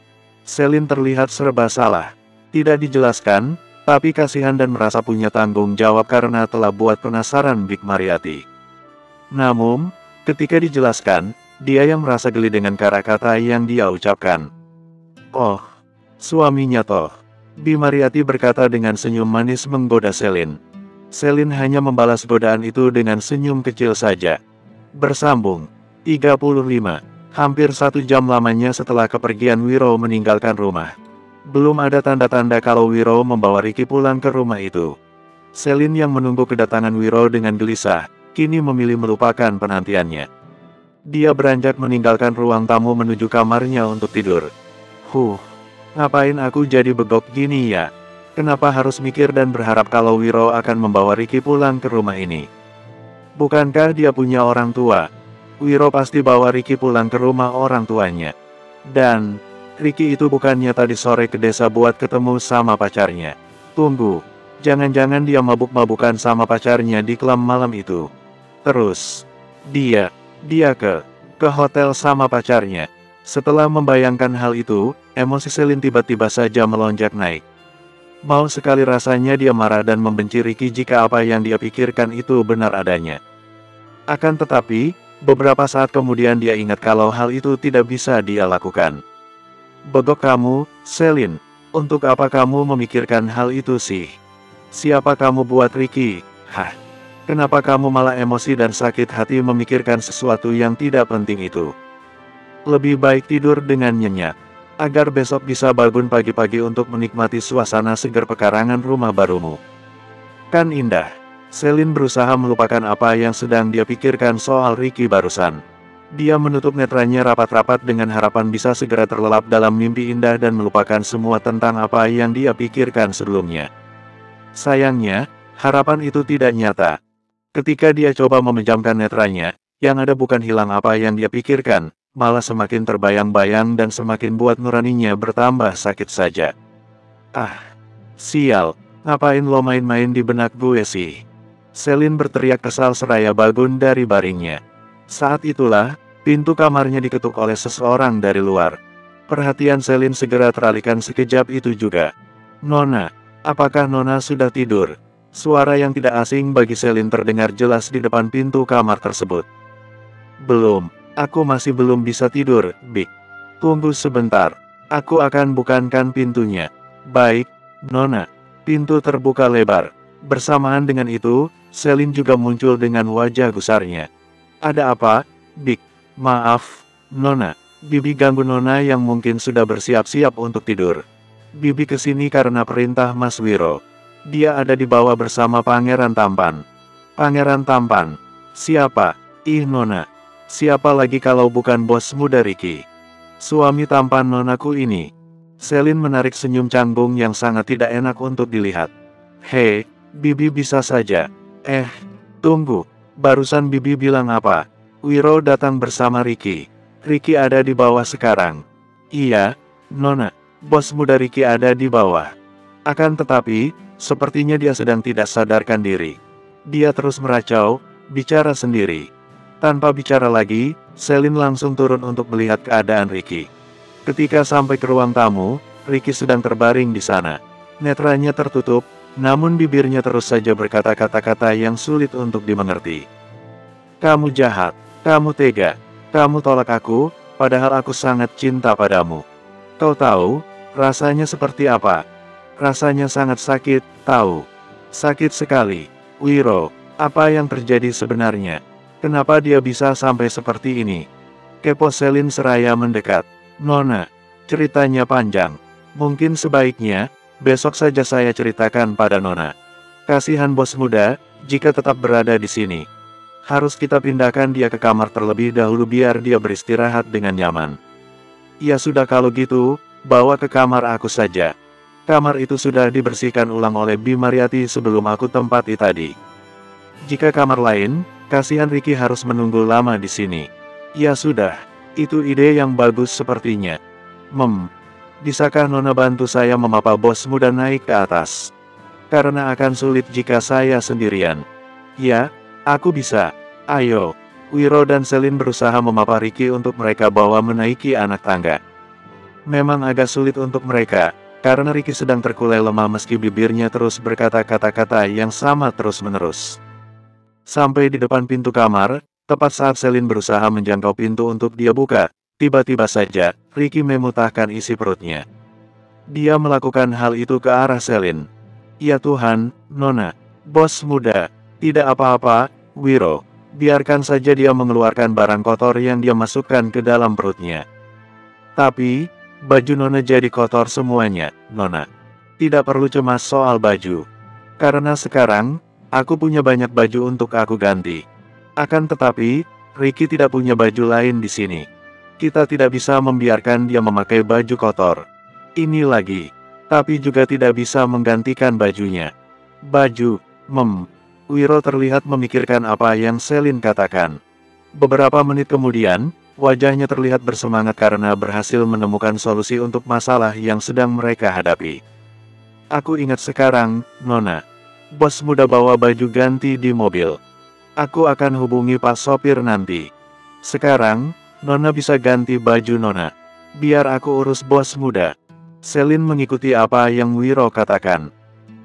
Selin terlihat serba salah. Tidak dijelaskan, tapi kasihan dan merasa punya tanggung jawab karena telah buat penasaran Big Mariati. Namun, ketika dijelaskan, dia yang merasa geli dengan kata-kata yang dia ucapkan. Oh, suaminya toh. Big Mariati berkata dengan senyum manis menggoda Selin. Selin hanya membalas godaan itu dengan senyum kecil saja. Bersambung. 35. Hampir 1 jam lamanya setelah kepergian Wiro meninggalkan rumah. Belum ada tanda-tanda kalau Wiro membawa Ricky pulang ke rumah itu. Selin yang menunggu kedatangan Wiro dengan gelisah, kini memilih melupakan penantiannya. Dia beranjak meninggalkan ruang tamu menuju kamarnya untuk tidur. Ngapain aku jadi begok gini ya? Kenapa harus mikir dan berharap kalau Wiro akan membawa Ricky pulang ke rumah ini? Bukankah dia punya orang tua? Wiro pasti bawa Ricky pulang ke rumah orang tuanya. Dan, Ricky itu bukannya tadi sore ke desa buat ketemu sama pacarnya. Tunggu, jangan-jangan dia mabuk-mabukan sama pacarnya di klub malam itu. Terus, dia ke hotel sama pacarnya. Setelah membayangkan hal itu, emosi Selin tiba-tiba saja melonjak naik. Mau sekali rasanya dia marah dan membenci Ricky jika apa yang dia pikirkan itu benar adanya. Akan tetapi, beberapa saat kemudian dia ingat kalau hal itu tidak bisa dia lakukan. Begok kamu, Selin. Untuk apa kamu memikirkan hal itu sih? Siapa kamu buat Ricky? Kenapa kamu malah emosi dan sakit hati memikirkan sesuatu yang tidak penting itu? Lebih baik tidur dengan nyenyak, agar besok bisa bangun pagi-pagi untuk menikmati suasana segar pekarangan rumah barumu. Kan indah. Selin berusaha melupakan apa yang sedang dia pikirkan soal Ricky barusan. Dia menutup netranya rapat-rapat dengan harapan bisa segera terlelap dalam mimpi indah dan melupakan semua tentang apa yang dia pikirkan sebelumnya. Sayangnya, harapan itu tidak nyata. Ketika dia coba memejamkan netranya, yang ada bukan hilang apa yang dia pikirkan, malah semakin terbayang-bayang dan semakin buat nuraninya bertambah sakit saja. Ah, sial, ngapain lo main-main di benak gue sih? Selin berteriak kesal seraya bangun dari baringnya. Saat itulah, pintu kamarnya diketuk oleh seseorang dari luar. Perhatian Selin segera teralihkan sekejap itu juga. Nona, apakah Nona sudah tidur? Suara yang tidak asing bagi Selin terdengar jelas di depan pintu kamar tersebut. Belum, aku masih belum bisa tidur, Bik. Tunggu sebentar, aku akan bukakan pintunya. Baik, Nona. Pintu terbuka lebar. Bersamaan dengan itu, Selin juga muncul dengan wajah gusarnya. Ada apa, Bik? Maaf, Nona. Bibi ganggu Nona yang mungkin sudah bersiap-siap untuk tidur. Bibi kesini karena perintah Mas Wiro. Dia ada di bawah bersama Pangeran Tampan. Pangeran Tampan? Siapa? Ih Nona. Siapa lagi kalau bukan bos muda Ricky? Suami tampan nonaku ini. Selin menarik senyum canggung yang sangat tidak enak untuk dilihat. Hei, Bibi bisa saja. Tunggu. Barusan Bibi bilang apa? Wiro datang bersama Ricky. Ricky ada di bawah sekarang. Iya, Nona. Bos muda Ricky ada di bawah. Akan tetapi, sepertinya dia sedang tidak sadarkan diri. Dia terus meracau, bicara sendiri. Tanpa bicara lagi, Selin langsung turun untuk melihat keadaan Ricky. Ketika sampai ke ruang tamu, Ricky sedang terbaring di sana. Netranya tertutup, namun bibirnya terus saja berkata kata-kata yang sulit untuk dimengerti. Kamu jahat, kamu tega, kamu tolak aku, padahal aku sangat cinta padamu. Kau tahu, rasanya seperti apa? Rasanya sangat sakit, tahu. Sakit sekali. Wiro, apa yang terjadi sebenarnya? Kenapa dia bisa sampai seperti ini? Kepo Selin seraya mendekat. Nona, ceritanya panjang. Mungkin sebaiknya, besok saja saya ceritakan pada Nona. Kasihan bos muda, jika tetap berada di sini. Harus kita pindahkan dia ke kamar terlebih dahulu biar dia beristirahat dengan nyaman. Ya sudah kalau gitu, bawa ke kamar aku saja. Kamar itu sudah dibersihkan ulang oleh Bimariati sebelum aku tempati tadi. Jika kamar lain, kasihan Ricky harus menunggu lama di sini. Ya sudah, itu ide yang bagus sepertinya. Bisakah Nona bantu saya memapa bos muda naik ke atas? Karena akan sulit jika saya sendirian. Ya, aku bisa. Ayo. Wiro dan Selin berusaha memapa Ricky untuk mereka bawa menaiki anak tangga. Memang agak sulit untuk mereka, karena Ricky sedang terkulai lemah meski bibirnya terus berkata kata-kata yang sama terus-menerus. Sampai di depan pintu kamar, tepat saat Selin berusaha menjangkau pintu untuk dia buka, tiba-tiba saja, Ricky memutahkan isi perutnya. Dia melakukan hal itu ke arah Selin. Ya Tuhan, Nona, bos muda, tidak apa-apa, Wiro, biarkan saja dia mengeluarkan barang kotor yang dia masukkan ke dalam perutnya. Tapi, baju Nona jadi kotor semuanya, Nona. Tidak perlu cemas soal baju. Karena sekarang, aku punya banyak baju untuk aku ganti. Akan tetapi, Ricky tidak punya baju lain di sini. Kita tidak bisa membiarkan dia memakai baju kotor. Ini lagi. Tapi juga tidak bisa menggantikan bajunya. Baju, Wiro terlihat memikirkan apa yang Selin katakan. Beberapa menit kemudian, wajahnya terlihat bersemangat karena berhasil menemukan solusi untuk masalah yang sedang mereka hadapi. Aku ingat sekarang, Nona. Bos muda bawa baju ganti di mobil. Aku akan hubungi Pak Sopir nanti. Sekarang, Nona bisa ganti baju Nona. Biar aku urus bos muda. Selin mengikuti apa yang Wiro katakan.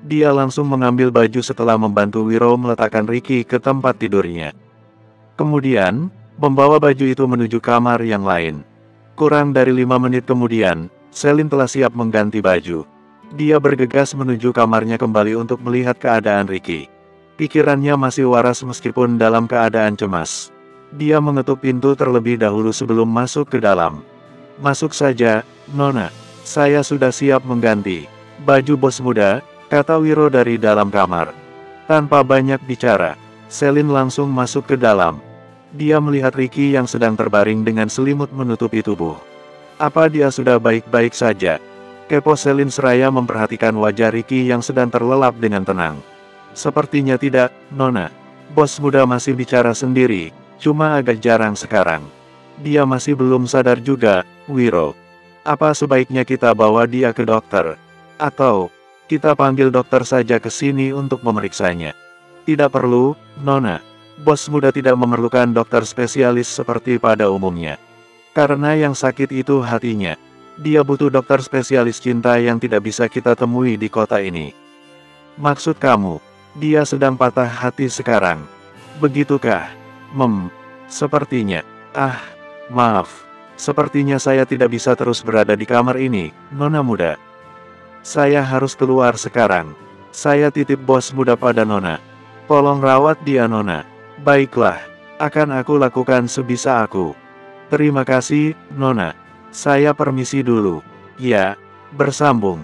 Dia langsung mengambil baju setelah membantu Wiro meletakkan Ricky ke tempat tidurnya. Kemudian, membawa baju itu menuju kamar yang lain. Kurang dari 5 menit kemudian, Selin telah siap mengganti baju. Dia bergegas menuju kamarnya kembali untuk melihat keadaan Ricky. Pikirannya masih waras meskipun dalam keadaan cemas. Dia mengetuk pintu terlebih dahulu sebelum masuk ke dalam. Masuk saja, Nona. Saya sudah siap mengganti baju bos muda, kata Wiro dari dalam kamar. Tanpa banyak bicara, Selin langsung masuk ke dalam. Dia melihat Ricky yang sedang terbaring dengan selimut menutupi tubuh. Apa dia sudah baik-baik saja? Kepo Selin seraya memperhatikan wajah Ricky yang sedang terlelap dengan tenang. Sepertinya tidak, Nona. Bos muda masih bicara sendiri, cuma agak jarang sekarang. Dia masih belum sadar juga, Wiro. Apa sebaiknya kita bawa dia ke dokter? Atau, kita panggil dokter saja ke sini untuk memeriksanya? Tidak perlu, Nona. Bos muda tidak memerlukan dokter spesialis seperti pada umumnya. Karena yang sakit itu hatinya. Dia butuh dokter spesialis cinta yang tidak bisa kita temui di kota ini. Maksud kamu, dia sedang patah hati sekarang. Begitukah? Sepertinya. Maaf. Sepertinya saya tidak bisa terus berada di kamar ini, Nona muda. Saya harus keluar sekarang. Saya titip bos muda pada Nona. Tolong rawat dia, Nona. Baiklah, akan aku lakukan sebisa aku. Terima kasih, Nona. Saya permisi dulu. Ya, bersambung.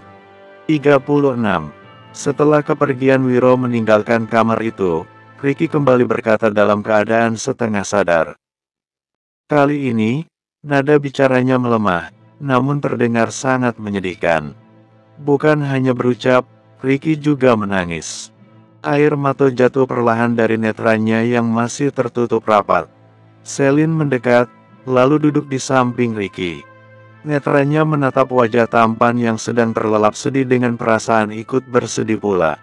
36. Setelah kepergian Wiro meninggalkan kamar itu, Ricky kembali berkata dalam keadaan setengah sadar. Kali ini, nada bicaranya melemah, namun terdengar sangat menyedihkan. Bukan hanya berucap, Ricky juga menangis. Air mata jatuh perlahan dari netranya yang masih tertutup rapat. Selin mendekat, lalu duduk di samping Ricky. Netranya menatap wajah tampan yang sedang terlelap sedih dengan perasaan ikut bersedih pula.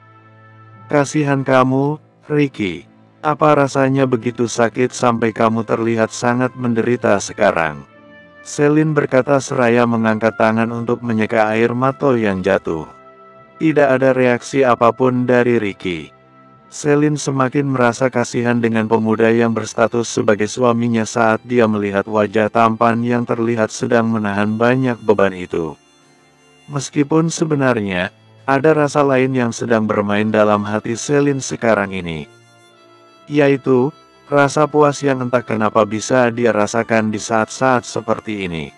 Kasihan kamu, Ricky. Apa rasanya begitu sakit sampai kamu terlihat sangat menderita sekarang? Selin berkata seraya mengangkat tangan untuk menyeka air mata yang jatuh. Tidak ada reaksi apapun dari Ricky. Selin semakin merasa kasihan dengan pemuda yang berstatus sebagai suaminya saat dia melihat wajah tampan yang terlihat sedang menahan banyak beban itu. Meskipun sebenarnya, ada rasa lain yang sedang bermain dalam hati Selin sekarang ini. Yaitu, rasa puas yang entah kenapa bisa dia rasakan di saat-saat seperti ini.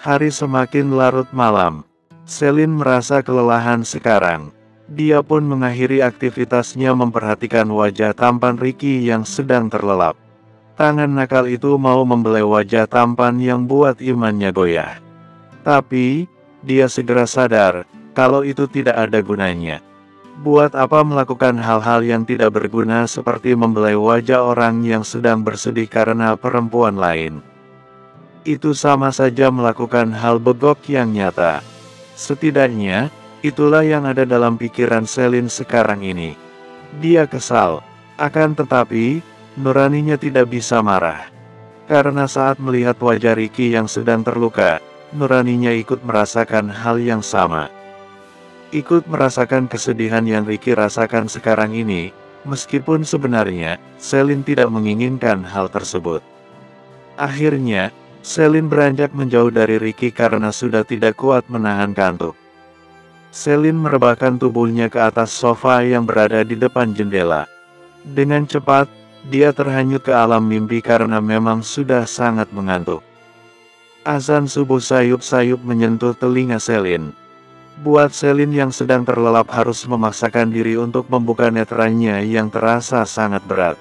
Hari semakin larut malam. Selin merasa kelelahan sekarang. Dia pun mengakhiri aktivitasnya memperhatikan wajah tampan Ricky yang sedang terlelap. Tangan nakal itu mau membelai wajah tampan yang buat imannya goyah. Tapi, dia segera sadar, kalau itu tidak ada gunanya. Buat apa melakukan hal-hal yang tidak berguna seperti membelai wajah orang yang sedang bersedih karena perempuan lain. Itu sama saja melakukan hal begok yang nyata. Setidaknya, itulah yang ada dalam pikiran Selin sekarang ini. Dia kesal, akan tetapi, nuraninya tidak bisa marah. Karena saat melihat wajah Ricky yang sedang terluka, nuraninya ikut merasakan hal yang sama. Ikut merasakan kesedihan yang Ricky rasakan sekarang ini, meskipun sebenarnya, Selin tidak menginginkan hal tersebut. Akhirnya, Selin beranjak menjauh dari Ricky karena sudah tidak kuat menahan kantuk. Selin merebahkan tubuhnya ke atas sofa yang berada di depan jendela. Dengan cepat, dia terhanyut ke alam mimpi karena memang sudah sangat mengantuk. Azan subuh sayup-sayup menyentuh telinga Selin. Buat Selin yang sedang terlelap harus memaksakan diri untuk membuka netranya yang terasa sangat berat.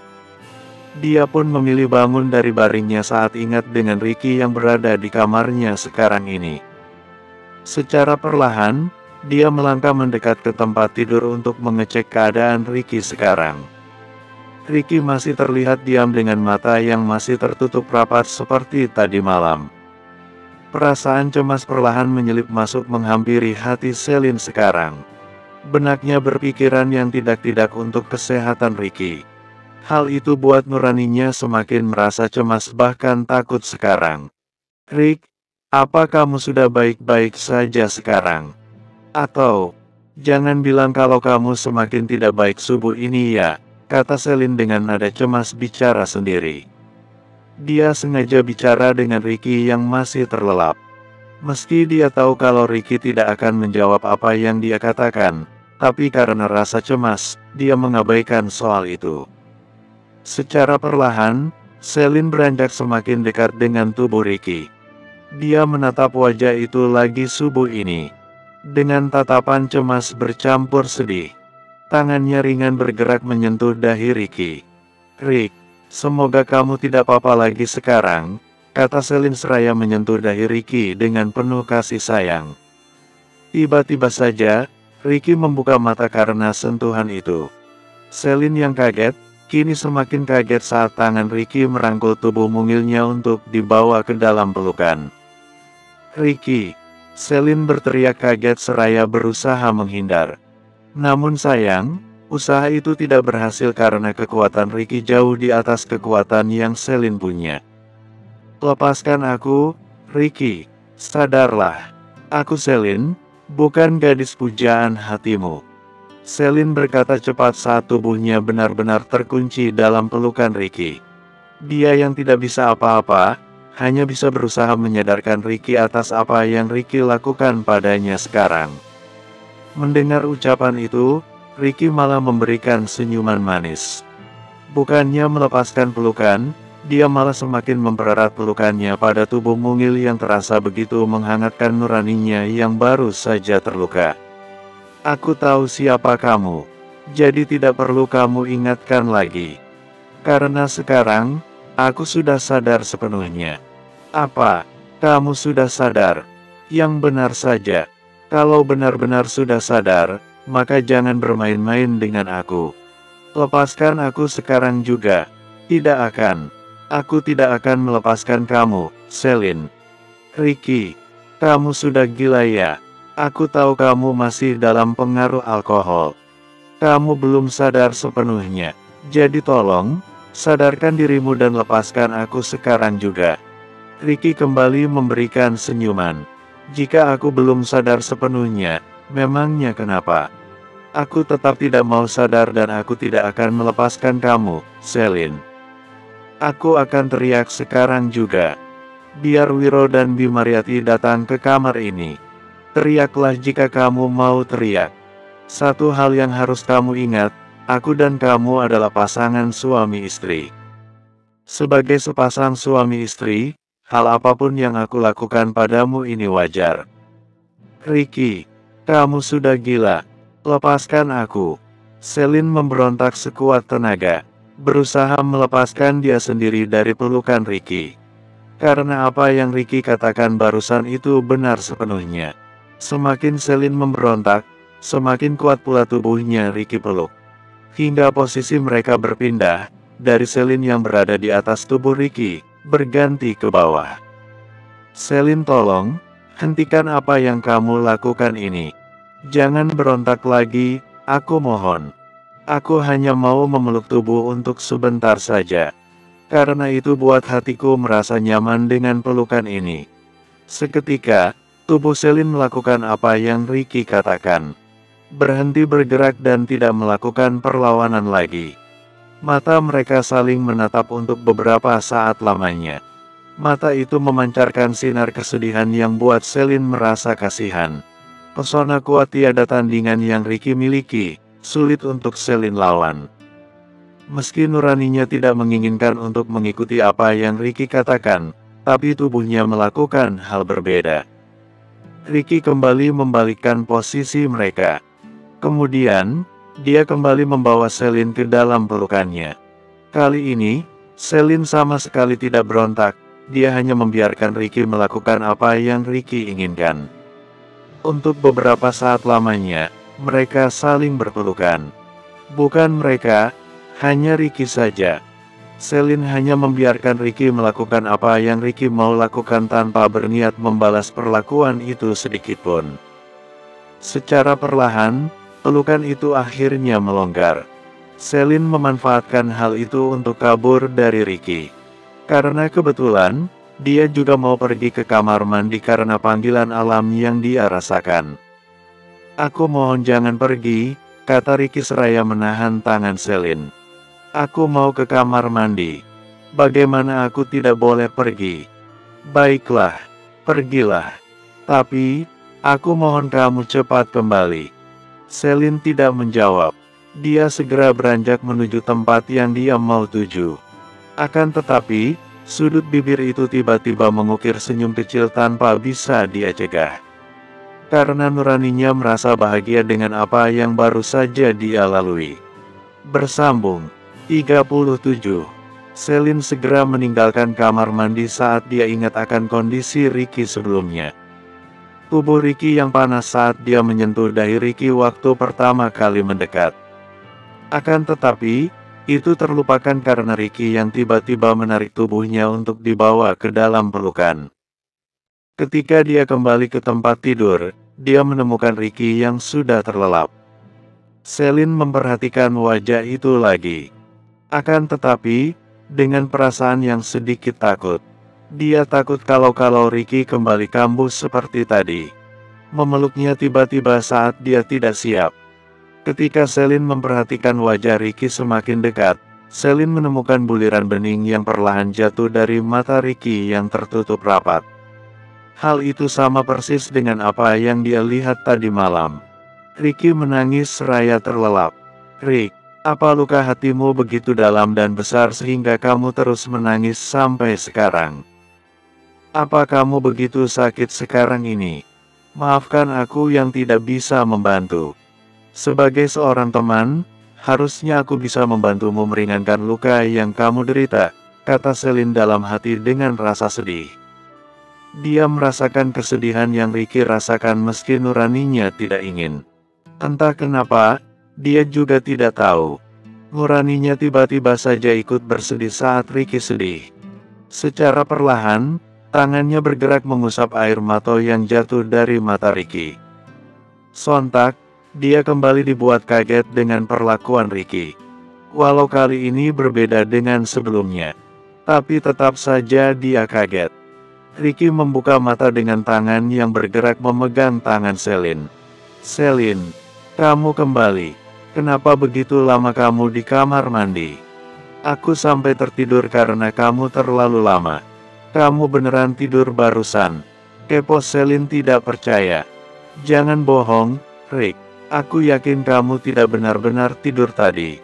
Dia pun memilih bangun dari baringnya saat ingat dengan Ricky yang berada di kamarnya sekarang ini. Secara perlahan, dia melangkah mendekat ke tempat tidur untuk mengecek keadaan Ricky sekarang. Ricky masih terlihat diam dengan mata yang masih tertutup rapat seperti tadi malam. Perasaan cemas perlahan menyelip masuk menghampiri hati Selin sekarang. Benaknya berpikiran yang tidak-tidak untuk kesehatan Ricky. Hal itu buat nuraninya semakin merasa cemas bahkan takut sekarang. Rick, apa kamu sudah baik-baik saja sekarang? Atau, jangan bilang kalau kamu semakin tidak baik subuh ini ya, kata Selin dengan nada cemas bicara sendiri. Dia sengaja bicara dengan Ricky yang masih terlelap. Meski dia tahu kalau Ricky tidak akan menjawab apa yang dia katakan, tapi karena rasa cemas, dia mengabaikan soal itu. Secara perlahan, Selin beranjak semakin dekat dengan tubuh Ricky. Dia menatap wajah itu lagi subuh ini. Dengan tatapan cemas bercampur sedih. Tangannya ringan bergerak menyentuh dahi Ricky. Rick, semoga kamu tidak apa-apa lagi sekarang, kata Selin seraya menyentuh dahi Ricky dengan penuh kasih sayang. Tiba-tiba saja, Ricky membuka mata karena sentuhan itu. Selin yang kaget, kini semakin kaget saat tangan Ricky merangkul tubuh mungilnya untuk dibawa ke dalam pelukan. "Ricky!" Selin berteriak kaget seraya berusaha menghindar. Namun sayang, usaha itu tidak berhasil karena kekuatan Ricky jauh di atas kekuatan yang Selin punya. "Lepaskan aku, Ricky. Sadarlah. Aku Selin, bukan gadis pujaan hatimu." Selin berkata cepat saat tubuhnya benar-benar terkunci dalam pelukan Ricky. Dia yang tidak bisa apa-apa, hanya bisa berusaha menyadarkan Ricky atas apa yang Ricky lakukan padanya sekarang. Mendengar ucapan itu, Ricky malah memberikan senyuman manis. Bukannya melepaskan pelukan, dia malah semakin mempererat pelukannya pada tubuh mungil yang terasa begitu menghangatkan nuraninya yang baru saja terluka. "Aku tahu siapa kamu, jadi tidak perlu kamu ingatkan lagi. Karena sekarang, aku sudah sadar sepenuhnya." "Apa? Kamu sudah sadar?" "Yang benar saja. Kalau benar-benar sudah sadar, maka jangan bermain-main dengan aku. Lepaskan aku sekarang juga." "Tidak akan. Aku tidak akan melepaskan kamu, Selin." "Ricky, kamu sudah gila ya? Aku tahu kamu masih dalam pengaruh alkohol. Kamu belum sadar sepenuhnya. Jadi tolong, sadarkan dirimu dan lepaskan aku sekarang juga." Ricky kembali memberikan senyuman. "Jika aku belum sadar sepenuhnya, memangnya kenapa? Aku tetap tidak mau sadar dan aku tidak akan melepaskan kamu, Selin. Aku akan teriak sekarang juga. Biar Wiro dan Bimariati datang ke kamar ini. Teriaklah jika kamu mau teriak. Satu hal yang harus kamu ingat, aku dan kamu adalah pasangan suami istri. Sebagai sepasang suami istri, hal apapun yang aku lakukan padamu ini wajar." "Ricky, kamu sudah gila. Lepaskan aku." Selin memberontak sekuat tenaga, berusaha melepaskan dia sendiri dari pelukan Ricky. Karena apa yang Ricky katakan barusan itu benar sepenuhnya. Semakin Selin memberontak, semakin kuat pula tubuhnya Ricky peluk. Hingga posisi mereka berpindah, dari Selin yang berada di atas tubuh Ricky, berganti ke bawah. "Selin tolong, hentikan apa yang kamu lakukan ini. Jangan berontak lagi, aku mohon. Aku hanya mau memeluk tubuh untuk sebentar saja. Karena itu buat hatiku merasa nyaman dengan pelukan ini." Seketika, tubuh Selin melakukan apa yang Ricky katakan. Berhenti bergerak dan tidak melakukan perlawanan lagi. Mata mereka saling menatap untuk beberapa saat lamanya. Mata itu memancarkan sinar kesedihan yang buat Selin merasa kasihan. Pesona kuat tiada tandingan yang Ricky miliki, sulit untuk Selin lawan. Meski nuraninya tidak menginginkan untuk mengikuti apa yang Ricky katakan, tapi tubuhnya melakukan hal berbeda. Ricky kembali membalikkan posisi mereka. Kemudian, dia kembali membawa Selin ke dalam pelukannya. Kali ini, Selin sama sekali tidak berontak, dia hanya membiarkan Ricky melakukan apa yang Ricky inginkan. Untuk beberapa saat lamanya, mereka saling berpelukan. Bukan mereka, hanya Ricky saja. Selin hanya membiarkan Ricky melakukan apa yang Ricky mau lakukan tanpa berniat membalas perlakuan itu sedikitpun. Secara perlahan, pelukan itu akhirnya melonggar. Selin memanfaatkan hal itu untuk kabur dari Ricky. Karena kebetulan, dia juga mau pergi ke kamar mandi karena panggilan alam yang dia rasakan. "Aku mohon jangan pergi," kata Ricky seraya menahan tangan Selin. "Aku mau ke kamar mandi. Bagaimana aku tidak boleh pergi?" "Baiklah, pergilah. Tapi, aku mohon kamu cepat kembali." Selin tidak menjawab. Dia segera beranjak menuju tempat yang dia mau tuju. Akan tetapi, sudut bibir itu tiba-tiba mengukir senyum kecil tanpa bisa dia cegah. Karena nuraninya merasa bahagia dengan apa yang baru saja dia lalui. Bersambung 37. Selin segera meninggalkan kamar mandi saat dia ingat akan kondisi Ricky sebelumnya. Tubuh Ricky yang panas saat dia menyentuh dahi Ricky waktu pertama kali mendekat. Akan tetapi, itu terlupakan karena Ricky yang tiba-tiba menarik tubuhnya untuk dibawa ke dalam pelukan. Ketika dia kembali ke tempat tidur, dia menemukan Ricky yang sudah terlelap. Celine memperhatikan wajah itu lagi. Akan tetapi, dengan perasaan yang sedikit takut. Dia takut kalau Ricky kembali kambuh seperti tadi. Memeluknya tiba-tiba saat dia tidak siap. Ketika Celine memperhatikan wajah Ricky semakin dekat, Celine menemukan buliran bening yang perlahan jatuh dari mata Ricky yang tertutup rapat. Hal itu sama persis dengan apa yang dia lihat tadi malam. Ricky menangis seraya terlelap. "Rick, apa luka hatimu begitu dalam dan besar sehingga kamu terus menangis sampai sekarang? Apa kamu begitu sakit sekarang ini? Maafkan aku yang tidak bisa membantu. Sebagai seorang teman, harusnya aku bisa membantumu meringankan luka yang kamu derita," kata Celine dalam hati dengan rasa sedih. Dia merasakan kesedihan yang Ricky rasakan meski nuraninya tidak ingin. Entah kenapa, dia juga tidak tahu. Nuraninya tiba-tiba saja ikut bersedih saat Ricky sedih. Secara perlahan, tangannya bergerak mengusap air mata yang jatuh dari mata Ricky. Sontak, dia kembali dibuat kaget dengan perlakuan Ricky. Walau kali ini berbeda dengan sebelumnya, tapi tetap saja dia kaget. Ricky membuka mata dengan tangan yang bergerak memegang tangan Celine. "Celine, kamu kembali. Kenapa begitu lama kamu di kamar mandi? Aku sampai tertidur karena kamu terlalu lama. Kamu beneran tidur barusan?" Kepo Celine tidak percaya. "Jangan bohong, Rick. Aku yakin kamu tidak benar-benar tidur tadi."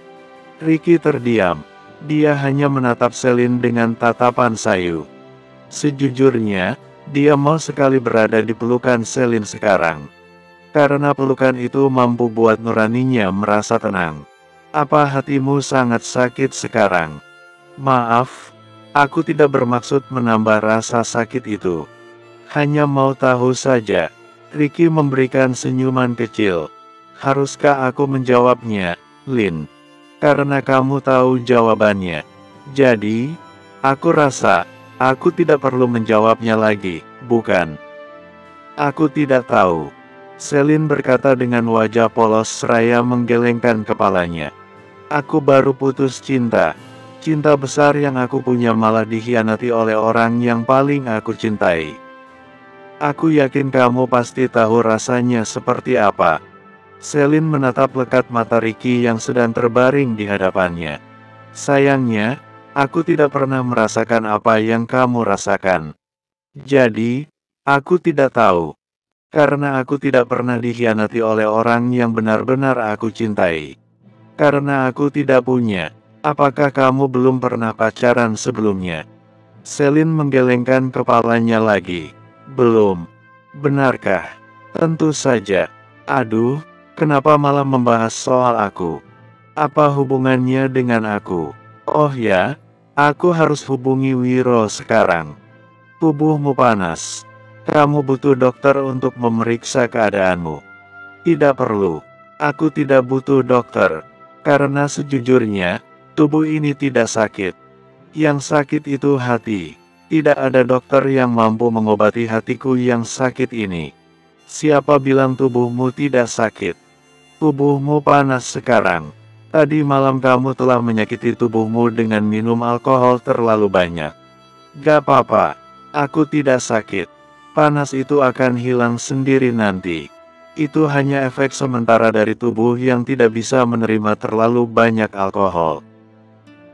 Ricky terdiam. Dia hanya menatap Celine dengan tatapan sayu. Sejujurnya, dia mau sekali berada di pelukan Celine sekarang. Karena pelukan itu mampu buat nuraninya merasa tenang. "Apa hatimu sangat sakit sekarang?" "Maaf, aku tidak bermaksud menambah rasa sakit itu. Hanya mau tahu saja." Ricky memberikan senyuman kecil. "Haruskah aku menjawabnya, Lin? Karena kamu tahu jawabannya. Jadi, aku rasa aku tidak perlu menjawabnya lagi, bukan?" "Aku tidak tahu," Celine berkata dengan wajah polos seraya menggelengkan kepalanya. "Aku baru putus cinta. Cinta besar yang aku punya malah dikhianati oleh orang yang paling aku cintai. Aku yakin kamu pasti tahu rasanya seperti apa." Celine menatap lekat mata Ricky yang sedang terbaring di hadapannya. "Sayangnya, aku tidak pernah merasakan apa yang kamu rasakan. Jadi, aku tidak tahu. Karena aku tidak pernah dikhianati oleh orang yang benar-benar aku cintai. Karena aku tidak punya. Apakah kamu belum pernah pacaran sebelumnya?" Celine menggelengkan kepalanya lagi. "Belum." "Benarkah?" "Tentu saja." "Aduh, kenapa malah membahas soal aku? Apa hubungannya dengan aku? Oh ya, aku harus hubungi Wiro sekarang." "Tubuhmu panas. Kamu butuh dokter untuk memeriksa keadaanmu." "Tidak perlu. Aku tidak butuh dokter. Karena sejujurnya, tubuh ini tidak sakit. Yang sakit itu hati. Tidak ada dokter yang mampu mengobati hatiku yang sakit ini." "Siapa bilang tubuhmu tidak sakit? Tubuhmu panas sekarang. Tadi malam kamu telah menyakiti tubuhmu dengan minum alkohol terlalu banyak." "Gak apa-apa. Aku tidak sakit. Panas itu akan hilang sendiri nanti. Itu hanya efek sementara dari tubuh yang tidak bisa menerima terlalu banyak alkohol.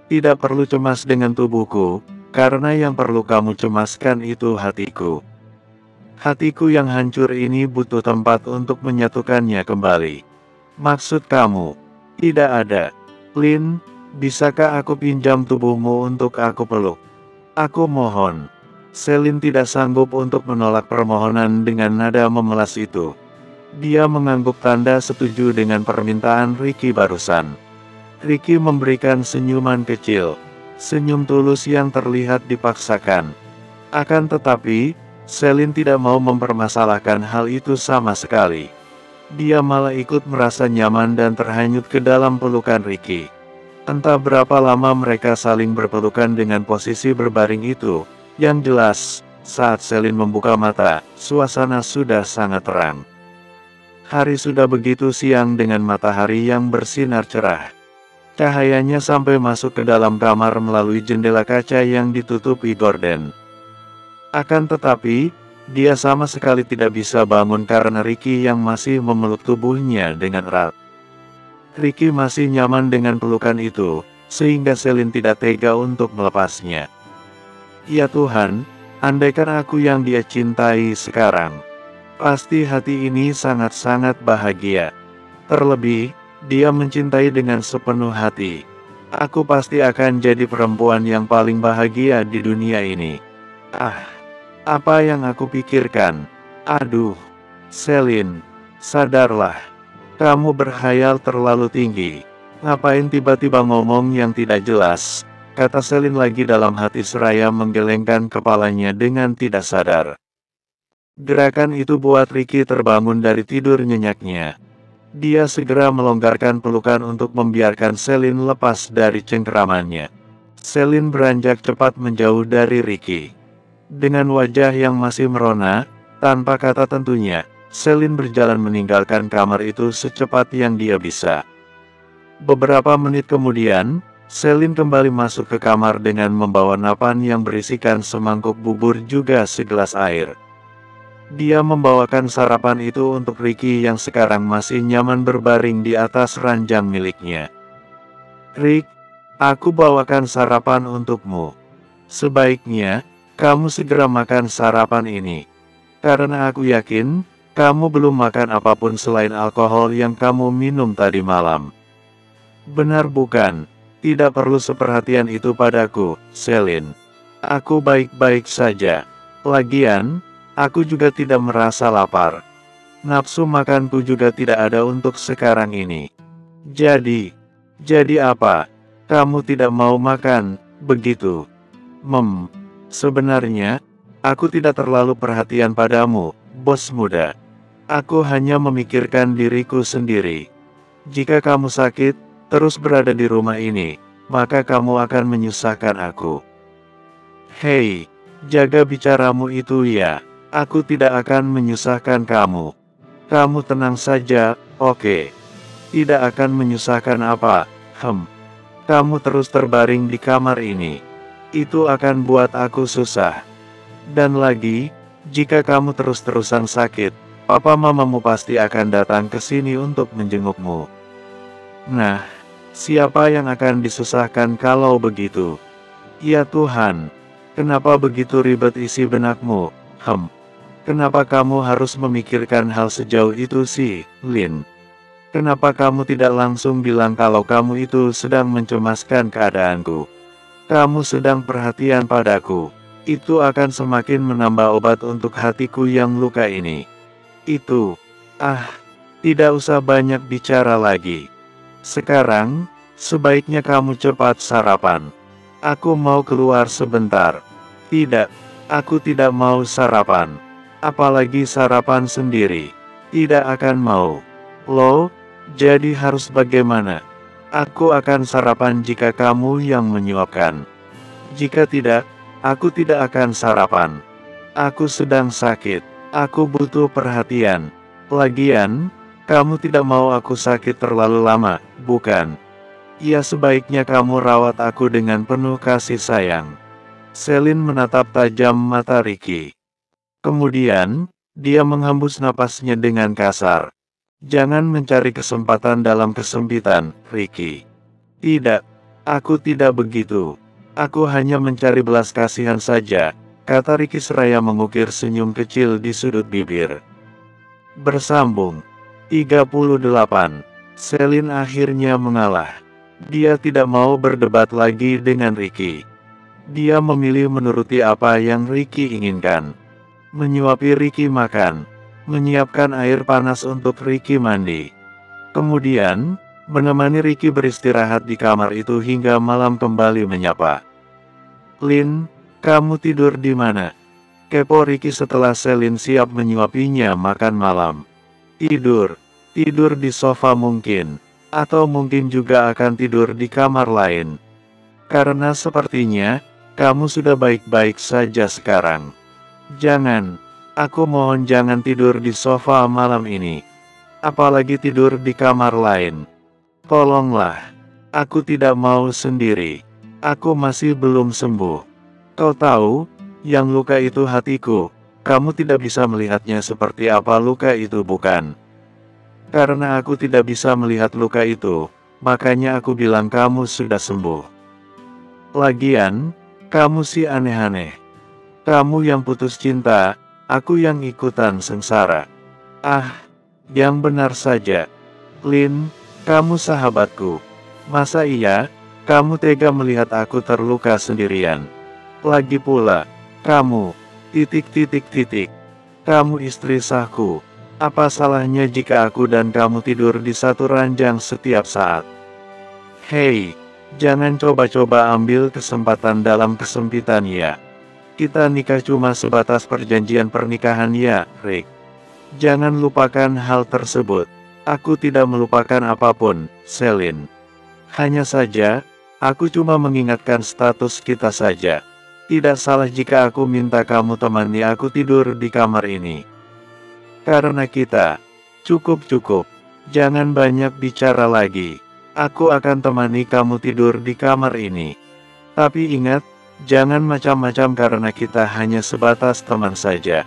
Tidak perlu cemas dengan tubuhku, karena yang perlu kamu cemaskan itu hatiku. Hatiku yang hancur ini butuh tempat untuk menyatukannya kembali." "Maksud kamu?" "Tidak ada. Lin, bisakah aku pinjam tubuhmu untuk aku peluk? Aku mohon." Celine tidak sanggup untuk menolak permohonan dengan nada memelas itu. Dia mengangguk tanda setuju dengan permintaan Ricky barusan. Ricky memberikan senyuman kecil. Senyum tulus yang terlihat dipaksakan. Akan tetapi, Selin tidak mau mempermasalahkan hal itu sama sekali. Dia malah ikut merasa nyaman dan terhanyut ke dalam pelukan Ricky. Entah berapa lama mereka saling berpelukan dengan posisi berbaring itu. Yang jelas, saat Selin membuka mata, suasana sudah sangat terang. Hari sudah begitu siang dengan matahari yang bersinar cerah. Cahayanya sampai masuk ke dalam kamar melalui jendela kaca yang ditutupi gorden. Akan tetapi, dia sama sekali tidak bisa bangun karena Ricky yang masih memeluk tubuhnya dengan erat. Ricky masih nyaman dengan pelukan itu, sehingga Selin tidak tega untuk melepasnya. Ya Tuhan, andaikan aku yang dia cintai sekarang. Pasti hati ini sangat-sangat bahagia. Terlebih, dia mencintai dengan sepenuh hati. Aku pasti akan jadi perempuan yang paling bahagia di dunia ini. Apa yang aku pikirkan? Aduh, Selin, sadarlah. Kamu berkhayal terlalu tinggi. Ngapain tiba-tiba ngomong yang tidak jelas? Kata Selin lagi dalam hati seraya menggelengkan kepalanya dengan tidak sadar. Gerakan itu buat Ricky terbangun dari tidur nyenyaknya. Dia segera melonggarkan pelukan untuk membiarkan Selin lepas dari cengkeramannya. Selin beranjak cepat menjauh dari Ricky. Dengan wajah yang masih merona, tanpa kata tentunya, Selin berjalan meninggalkan kamar itu secepat yang dia bisa. Beberapa menit kemudian, Selin kembali masuk ke kamar dengan membawa napan yang berisikan semangkuk bubur juga segelas air. Dia membawakan sarapan itu untuk Ricky yang sekarang masih nyaman berbaring di atas ranjang miliknya. Rick, aku bawakan sarapan untukmu. Sebaiknya, kamu segera makan sarapan ini. Karena aku yakin, kamu belum makan apapun selain alkohol yang kamu minum tadi malam. Benar bukan? Tidak perlu seperhatian itu padaku, Selin. Aku baik-baik saja. Lagian, aku juga tidak merasa lapar. Nafsu makanku juga tidak ada untuk sekarang ini. Jadi apa? Kamu tidak mau makan, begitu? Sebenarnya, aku tidak terlalu perhatian padamu, bos muda. Aku hanya memikirkan diriku sendiri. Jika kamu sakit, terus berada di rumah ini, maka kamu akan menyusahkan aku. Hei, jaga bicaramu itu ya. Aku tidak akan menyusahkan kamu. Kamu tenang saja, oke? Tidak akan menyusahkan apa, Kamu terus terbaring di kamar ini. Itu akan buat aku susah. Dan lagi, jika kamu terus-terusan sakit, papa mamamu pasti akan datang ke sini untuk menjengukmu. Nah, siapa yang akan disusahkan kalau begitu? Ya Tuhan, kenapa begitu ribet isi benakmu? Kenapa kamu harus memikirkan hal sejauh itu sih, Lin? Kenapa kamu tidak langsung bilang kalau kamu itu sedang mencemaskan keadaanku? Kamu sedang perhatian padaku. Itu akan semakin menambah obat untuk hatiku yang luka ini. Tidak usah banyak bicara lagi. Sekarang, sebaiknya kamu cepat sarapan. Aku mau keluar sebentar. Tidak, aku tidak mau sarapan. Apalagi sarapan sendiri. Tidak akan mau. Loh, jadi harus bagaimana? Aku akan sarapan jika kamu yang menyuapkan. Jika tidak, aku tidak akan sarapan. Aku sedang sakit. Aku butuh perhatian. Lagian, kamu tidak mau aku sakit terlalu lama, bukan? Ya sebaiknya kamu rawat aku dengan penuh kasih sayang. Selin menatap tajam mata Ricky. Kemudian, dia menghembus napasnya dengan kasar. Jangan mencari kesempatan dalam kesempitan, Ricky. Tidak, aku tidak begitu. Aku hanya mencari belas kasihan saja, kata Ricky seraya mengukir senyum kecil di sudut bibir. Bersambung 38. Selin akhirnya mengalah. Dia tidak mau berdebat lagi dengan Ricky. Dia memilih menuruti apa yang Ricky inginkan. Menyuapi Ricky makan. Menyiapkan air panas untuk Ricky mandi. Kemudian, menemani Ricky beristirahat di kamar itu hingga malam kembali menyapa. Lin, kamu tidur di mana? Kepo Ricky setelah Selin siap menyuapinya makan malam. Tidur di sofa mungkin. Atau mungkin juga akan tidur di kamar lain. Karena sepertinya, kamu sudah baik-baik saja sekarang. Jangan, aku mohon jangan tidur di sofa malam ini. Apalagi tidur di kamar lain. Tolonglah, aku tidak mau sendiri. Aku masih belum sembuh. Kau tahu, yang luka itu hatiku. Kamu tidak bisa melihatnya seperti apa luka itu bukan? Karena aku tidak bisa melihat luka itu, makanya aku bilang kamu sudah sembuh. Lagian, kamu sih aneh-aneh. Kamu yang putus cinta, aku yang ikutan sengsara. Ah, yang benar saja. Lin, kamu sahabatku. Masa iya, kamu tega melihat aku terluka sendirian? Lagi pula, kamu, kamu istri sahku. Apa salahnya jika aku dan kamu tidur di satu ranjang setiap saat? Hei, jangan coba-coba ambil kesempatan dalam kesempitan ya. Kita nikah cuma sebatas perjanjian pernikahan ya, Rick. Jangan lupakan hal tersebut. Aku tidak melupakan apapun, Selin. Hanya saja, aku cuma mengingatkan status kita saja. Tidak salah jika aku minta kamu temani aku tidur di kamar ini. Karena kita, cukup. Jangan banyak bicara lagi. Aku akan temani kamu tidur di kamar ini. Tapi ingat, jangan macam-macam karena kita hanya sebatas teman saja.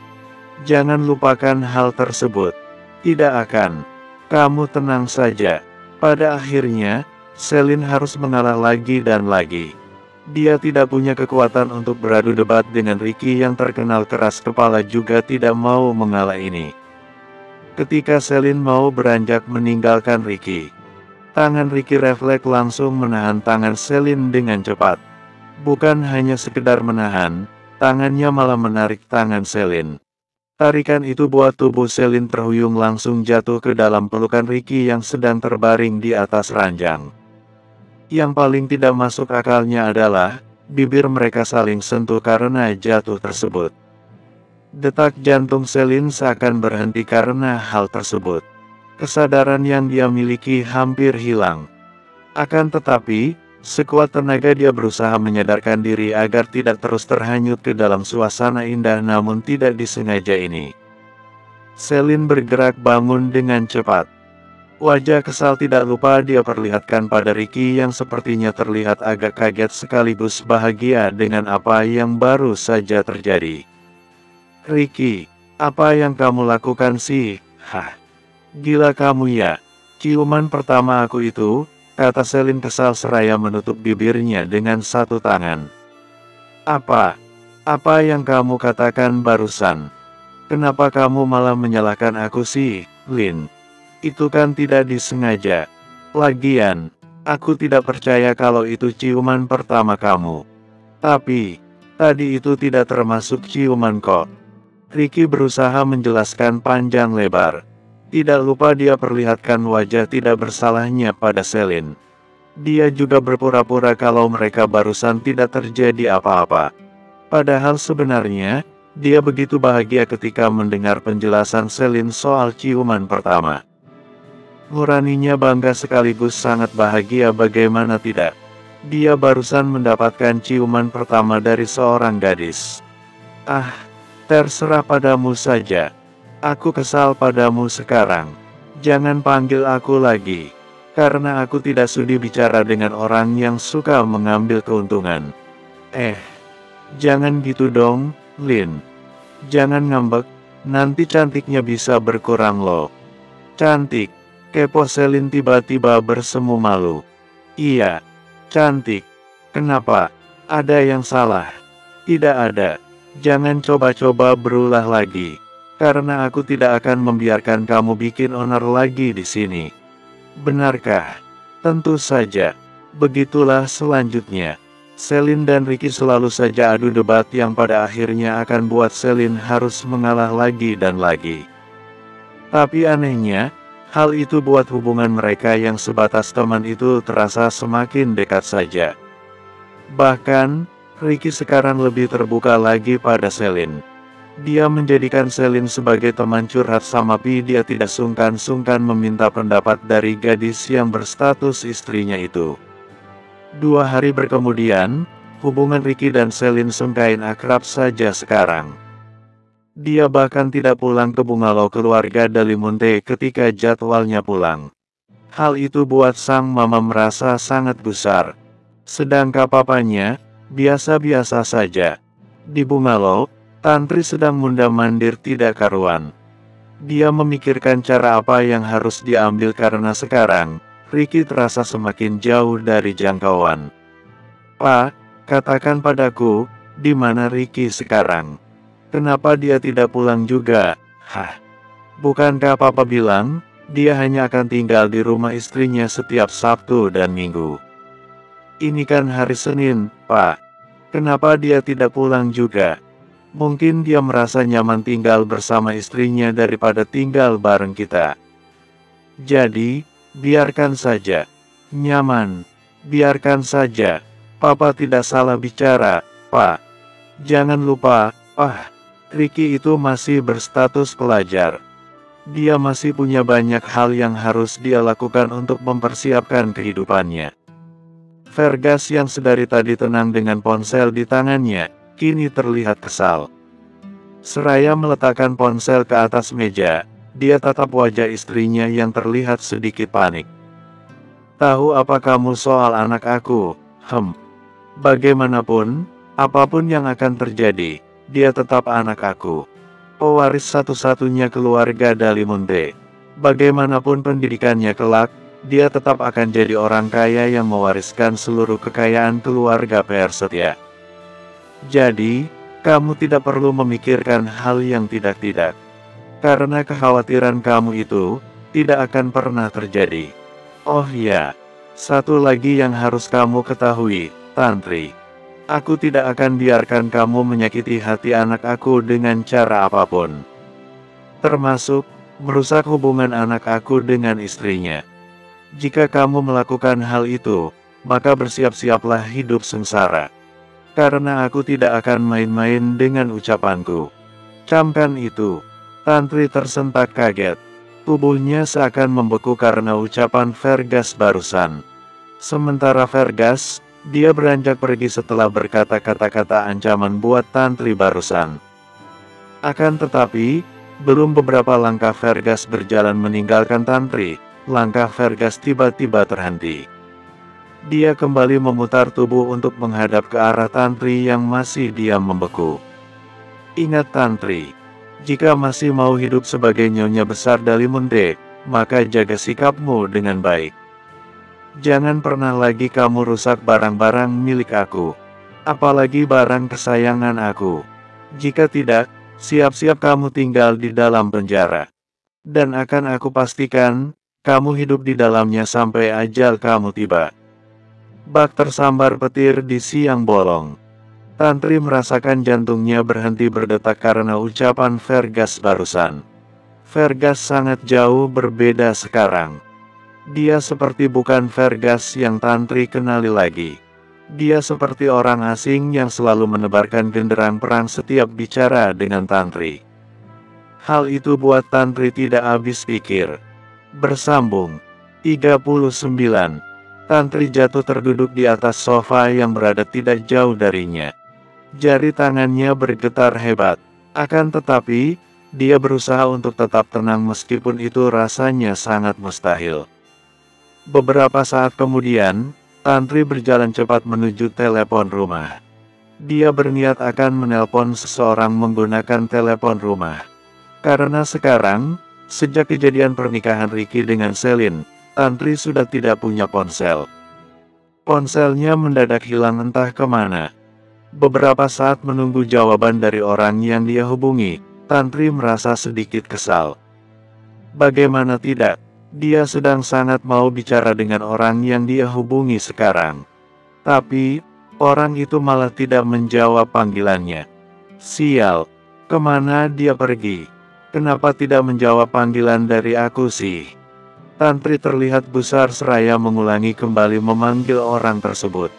Jangan lupakan hal tersebut. Tidak akan. Kamu tenang saja. Pada akhirnya, Selin harus mengalah lagi dan lagi. Dia tidak punya kekuatan untuk beradu debat dengan Ricky yang terkenal keras kepala juga tidak mau mengalah ini. Ketika Selin mau beranjak meninggalkan Ricky, tangan Ricky refleks langsung menahan tangan Selin dengan cepat. Bukan hanya sekedar menahan, tangannya malah menarik tangan Selin. Tarikan itu buat tubuh Selin terhuyung langsung jatuh ke dalam pelukan Ricky yang sedang terbaring di atas ranjang. Yang paling tidak masuk akalnya adalah, bibir mereka saling sentuh karena jatuh tersebut. Detak jantung Selin seakan berhenti karena hal tersebut. Kesadaran yang dia miliki hampir hilang. Akan tetapi, sekuat tenaga dia berusaha menyadarkan diri agar tidak terus terhanyut ke dalam suasana indah namun tidak disengaja ini. Selin bergerak bangun dengan cepat. Wajah kesal tidak lupa dia perlihatkan pada Ricky yang sepertinya terlihat agak kaget sekaligus bahagia dengan apa yang baru saja terjadi. Ricky, apa yang kamu lakukan sih? Hah? Gila kamu ya? Ciuman pertama aku itu, kata Selin kesal seraya menutup bibirnya dengan satu tangan. Apa yang kamu katakan barusan? Kenapa kamu malah menyalahkan aku sih, Lin? Itu kan tidak disengaja. Lagian, aku tidak percaya kalau itu ciuman pertama kamu. Tapi, tadi itu tidak termasuk ciuman kok. Ricky berusaha menjelaskan panjang lebar. Tidak lupa dia perlihatkan wajah tidak bersalahnya pada Selin. Dia juga berpura-pura kalau mereka barusan tidak terjadi apa-apa. Padahal sebenarnya, dia begitu bahagia ketika mendengar penjelasan Selin soal ciuman pertama. Nuraninya bangga sekaligus sangat bahagia bagaimana tidak. Dia barusan mendapatkan ciuman pertama dari seorang gadis. Ah, terserah padamu saja. Aku kesal padamu sekarang. Jangan panggil aku lagi. Karena aku tidak sudi bicara dengan orang yang suka mengambil keuntungan. Jangan gitu dong, Lin. Jangan ngambek, nanti cantiknya bisa berkurang loh. Cantik. Kepo Selin tiba-tiba bersemu malu. Iya, cantik. Kenapa? Ada yang salah? Tidak ada. Jangan coba-coba berulah lagi. Karena aku tidak akan membiarkan kamu bikin onar lagi di sini. Benarkah? Tentu saja. Begitulah selanjutnya. Selin dan Ricky selalu saja adu debat yang pada akhirnya akan buat Selin harus mengalah lagi dan lagi. Tapi anehnya, hal itu buat hubungan mereka yang sebatas teman itu terasa semakin dekat saja. Bahkan, Ricky sekarang lebih terbuka lagi pada Selin. Dia menjadikan Selin sebagai teman curhat sama Pi. Dia tidak sungkan-sungkan meminta pendapat dari gadis yang berstatus istrinya itu. 2 hari berkemudian, hubungan Ricky dan Selin semakin akrab saja sekarang. Dia bahkan tidak pulang ke bungalow keluarga Dalimunte ketika jadwalnya pulang. Hal itu buat sang mama merasa sangat gusar. Sedangkan papanya, biasa-biasa saja. Di bungalow, Tantri sedang mundar-mandir tidak karuan. Dia memikirkan cara apa yang harus diambil karena sekarang, Ricky terasa semakin jauh dari jangkauan. Pak, katakan padaku, di mana Ricky sekarang? Kenapa dia tidak pulang juga? Hah? Bukankah Papa bilang, dia hanya akan tinggal di rumah istrinya setiap Sabtu dan Minggu? Ini kan hari Senin, Pak. Kenapa dia tidak pulang juga? Mungkin dia merasa nyaman tinggal bersama istrinya daripada tinggal bareng kita. Jadi, biarkan saja. Nyaman. Biarkan saja. Papa tidak salah bicara, Pak. Jangan lupa, Ricky itu masih berstatus pelajar. Dia masih punya banyak hal yang harus dia lakukan untuk mempersiapkan kehidupannya. Fergus yang sedari tadi tenang dengan ponsel di tangannya, kini terlihat kesal. Seraya meletakkan ponsel ke atas meja, dia tatap wajah istrinya yang terlihat sedikit panik. Tahu apa kamu soal anak aku? Bagaimanapun, apapun yang akan terjadi, dia tetap anak aku. Pewaris satu-satunya keluarga Dalimunte. Bagaimanapun pendidikannya kelak, dia tetap akan jadi orang kaya yang mewariskan seluruh kekayaan keluarga Persetia. Jadi, kamu tidak perlu memikirkan hal yang tidak-tidak. Karena kekhawatiran kamu itu, tidak akan pernah terjadi. Oh ya, satu lagi yang harus kamu ketahui, Tantri. Aku tidak akan biarkan kamu menyakiti hati anak aku dengan cara apapun. Termasuk, merusak hubungan anak aku dengan istrinya. Jika kamu melakukan hal itu, maka bersiap-siaplah hidup sengsara. Karena aku tidak akan main-main dengan ucapanku. Camkan itu. Tantri tersentak kaget. Tubuhnya seakan membeku karena ucapan Fergus barusan. Sementara Fergus, dia beranjak pergi setelah berkata kata-kata ancaman buat Tantri barusan. Akan tetapi, belum beberapa langkah Fergus berjalan meninggalkan Tantri, langkah Fergus tiba-tiba terhenti. Dia kembali memutar tubuh untuk menghadap ke arah Tantri yang masih diam membeku. Ingat Tantri, jika masih mau hidup sebagai nyonya besar Dalimunte, maka jaga sikapmu dengan baik. Jangan pernah lagi kamu rusak barang-barang milik aku. Apalagi barang kesayangan aku. Jika tidak, siap-siap kamu tinggal di dalam penjara. Dan akan aku pastikan, kamu hidup di dalamnya sampai ajal kamu tiba. Bak tersambar petir di siang bolong. Tantri merasakan jantungnya berhenti berdetak karena ucapan Fergus barusan. Fergus sangat jauh berbeda sekarang. Dia seperti bukan Fergus yang Tantri kenali lagi. Dia seperti orang asing yang selalu menebarkan genderang perang setiap bicara dengan Tantri. Hal itu buat Tantri tidak habis pikir. Bersambung 39. Tantri jatuh terduduk di atas sofa yang berada tidak jauh darinya. Jari tangannya bergetar hebat. Akan tetapi, dia berusaha untuk tetap tenang meskipun itu rasanya sangat mustahil. Beberapa saat kemudian, Tantri berjalan cepat menuju telepon rumah. Dia berniat akan menelpon seseorang menggunakan telepon rumah. Karena sekarang, sejak kejadian pernikahan Ricky dengan Selin, Tantri sudah tidak punya ponsel. Ponselnya mendadak hilang entah kemana. Beberapa saat menunggu jawaban dari orang yang dia hubungi, Tantri merasa sedikit kesal. Bagaimana tidak, dia sedang sangat mau bicara dengan orang yang dia hubungi sekarang. Tapi, orang itu malah tidak menjawab panggilannya. Sial, kemana dia pergi? Kenapa tidak menjawab panggilan dari aku sih? Tantri terlihat gusar seraya mengulangi kembali memanggil orang tersebut.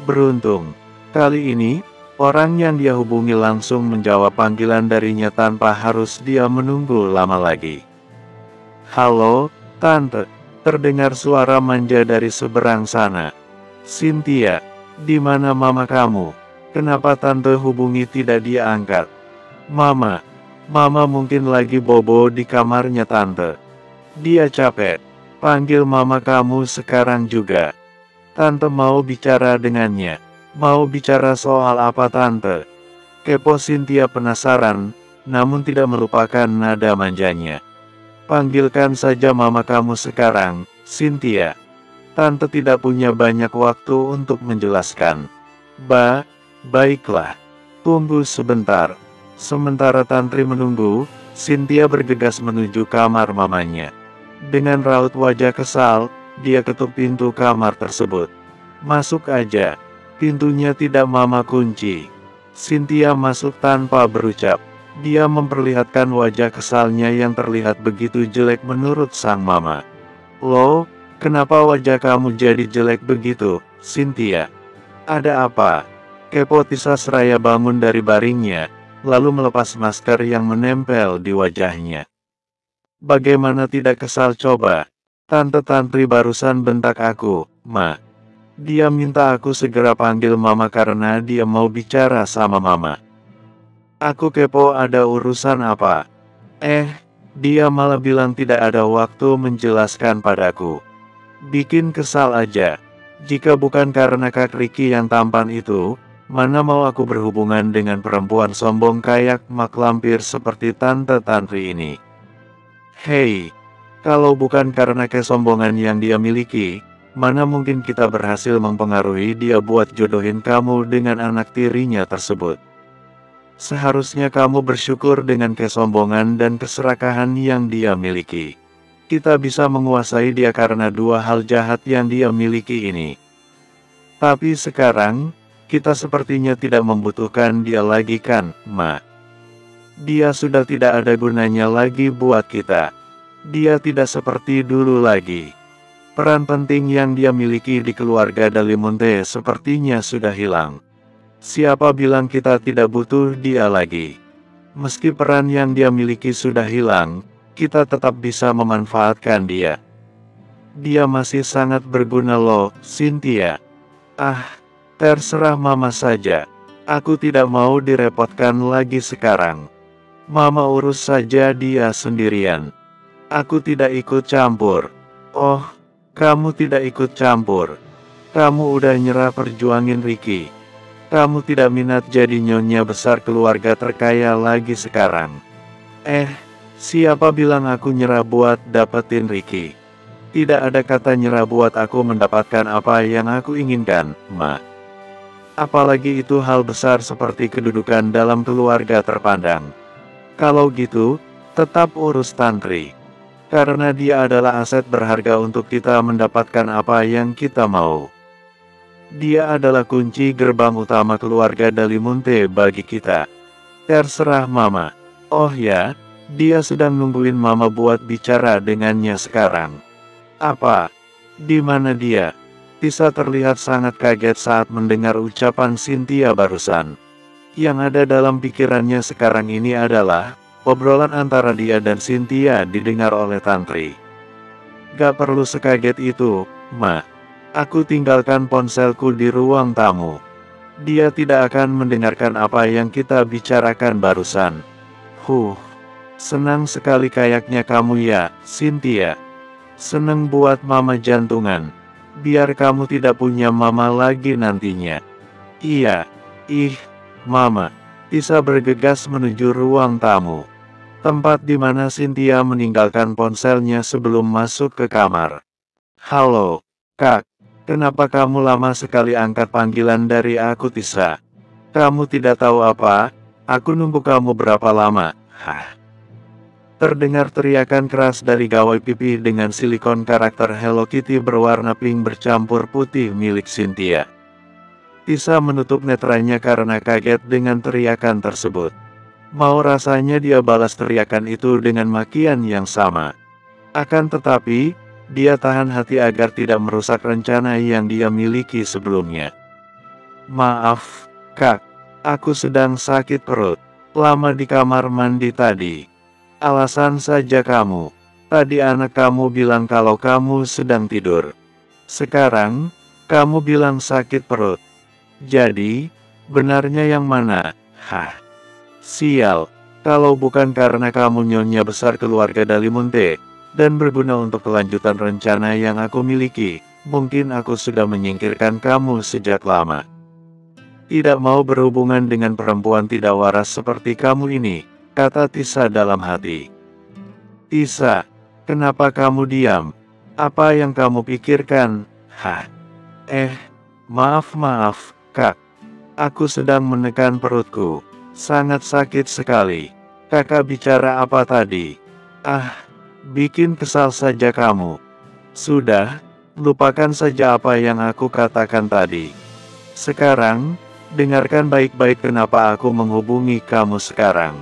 Beruntung, kali ini, Orang yang dia hubungi langsung menjawab panggilan darinya tanpa harus dia menunggu lama lagi. "Halo, Tante," terdengar suara manja dari seberang sana. "Cynthia, di mana mama kamu? Kenapa Tante hubungi tidak dia angkat?" "Mama mungkin lagi bobo di kamarnya Tante. Dia capek. Panggil mama kamu sekarang juga. Tante mau bicara dengannya." "Mau bicara soal apa Tante?" Kepo Cynthia penasaran, namun tidak melupakan nada manjanya. "Panggilkan saja mama kamu sekarang, Cynthia. Tante tidak punya banyak waktu untuk menjelaskan." Baiklah. Tunggu sebentar." Sementara Tantri menunggu, Cynthia bergegas menuju kamar mamanya. Dengan raut wajah kesal, dia ketuk pintu kamar tersebut. "Masuk aja. Pintunya tidak mama kunci." Cynthia masuk tanpa berucap. Dia memperlihatkan wajah kesalnya yang terlihat begitu jelek menurut sang mama. "Loh, kenapa wajah kamu jadi jelek begitu, Cynthia? Ada apa?" Kepo Tisa seraya bangun dari baringnya, lalu melepas masker yang menempel di wajahnya. "Bagaimana tidak kesal coba? Tante Tantri barusan bentak aku, Ma. Dia minta aku segera panggil mama karena dia mau bicara sama mama. Aku kepo ada urusan apa. Dia malah bilang tidak ada waktu menjelaskan padaku. Bikin kesal aja. Jika bukan karena Kak Ricky yang tampan itu, mana mau aku berhubungan dengan perempuan sombong kayak mak lampir seperti Tante Tantri ini. Hei, kalau bukan karena kesombongan yang dia miliki, mana mungkin kita berhasil mempengaruhi dia buat jodohin kamu dengan anak tirinya tersebut. Seharusnya kamu bersyukur dengan kesombongan dan keserakahan yang dia miliki. Kita bisa menguasai dia karena dua hal jahat yang dia miliki ini. Tapi sekarang, kita sepertinya tidak membutuhkan dia lagi kan, Ma? Dia sudah tidak ada gunanya lagi buat kita. Dia tidak seperti dulu lagi. Peran penting yang dia miliki di keluarga Dalimunte sepertinya sudah hilang. Siapa bilang kita tidak butuh dia lagi? Meski peran yang dia miliki sudah hilang, kita tetap bisa memanfaatkan dia. Dia masih sangat berguna loh, Cynthia. Terserah mama saja. Aku tidak mau direpotkan lagi sekarang. Mama urus saja dia sendirian. Aku tidak ikut campur." "Oh, kamu tidak ikut campur. Kamu udah nyerah perjuangin Ricky. Kamu tidak minat jadi nyonya besar keluarga terkaya lagi sekarang." Siapa bilang aku nyerah buat dapetin Ricky? Tidak ada kata nyerah buat aku mendapatkan apa yang aku inginkan, Ma. Apalagi itu hal besar seperti kedudukan dalam keluarga terpandang. Kalau gitu, tetap urus Tantri. Karena dia adalah aset berharga untuk kita mendapatkan apa yang kita mau. Dia adalah kunci gerbang utama keluarga Dalimunte bagi kita. Terserah mama. Oh ya, dia sedang nungguin mama buat bicara dengannya sekarang. Apa? Di mana dia? Tisa terlihat sangat kaget saat mendengar ucapan Cynthia barusan. Yang ada dalam pikirannya sekarang ini adalah obrolan antara dia dan Cynthia didengar oleh Tantri. "Gak perlu sekaget itu, Ma. Aku tinggalkan ponselku di ruang tamu. Dia tidak akan mendengarkan apa yang kita bicarakan barusan." Senang sekali kayaknya kamu ya, Cynthia. Seneng buat mama jantungan. Biar kamu tidak punya mama lagi nantinya. Iya, Mama. Tisa bergegas menuju ruang tamu. Tempat di mana Cynthia meninggalkan ponselnya sebelum masuk ke kamar. "Halo, Kak. Kenapa kamu lama sekali angkat panggilan dari aku, Tisa? Kamu tidak tahu apa? Aku nunggu kamu berapa lama?" Terdengar teriakan keras dari gawai pipi dengan silikon karakter Hello Kitty berwarna pink bercampur putih milik Cynthia. Tisa menutup netranya karena kaget dengan teriakan tersebut. Mau rasanya dia balas teriakan itu dengan makian yang sama. Akan tetapi, dia tahan hati agar tidak merusak rencana yang dia miliki sebelumnya. "Maaf, Kak. Aku sedang sakit perut. Lama di kamar mandi tadi. Alasan saja kamu. Tadi anak kamu bilang kalau kamu sedang tidur. Sekarang, kamu bilang sakit perut. Jadi, benarnya yang mana? Hah? Sial. Kalau bukan karena kamu nyonya besar keluarga Dalimunte, dan berguna untuk kelanjutan rencana yang aku miliki, mungkin aku sudah menyingkirkan kamu sejak lama. Tidak mau berhubungan dengan perempuan tidak waras seperti kamu ini, kata Tisa dalam hati. Tisa, kenapa kamu diam? Apa yang kamu pikirkan? Hah? Maaf, Kak. Aku sedang menekan perutku. Sangat sakit sekali. Kakak bicara apa tadi? Bikin kesal saja kamu. Sudah, lupakan saja apa yang aku katakan tadi. Sekarang, dengarkan baik-baik kenapa aku menghubungi kamu sekarang.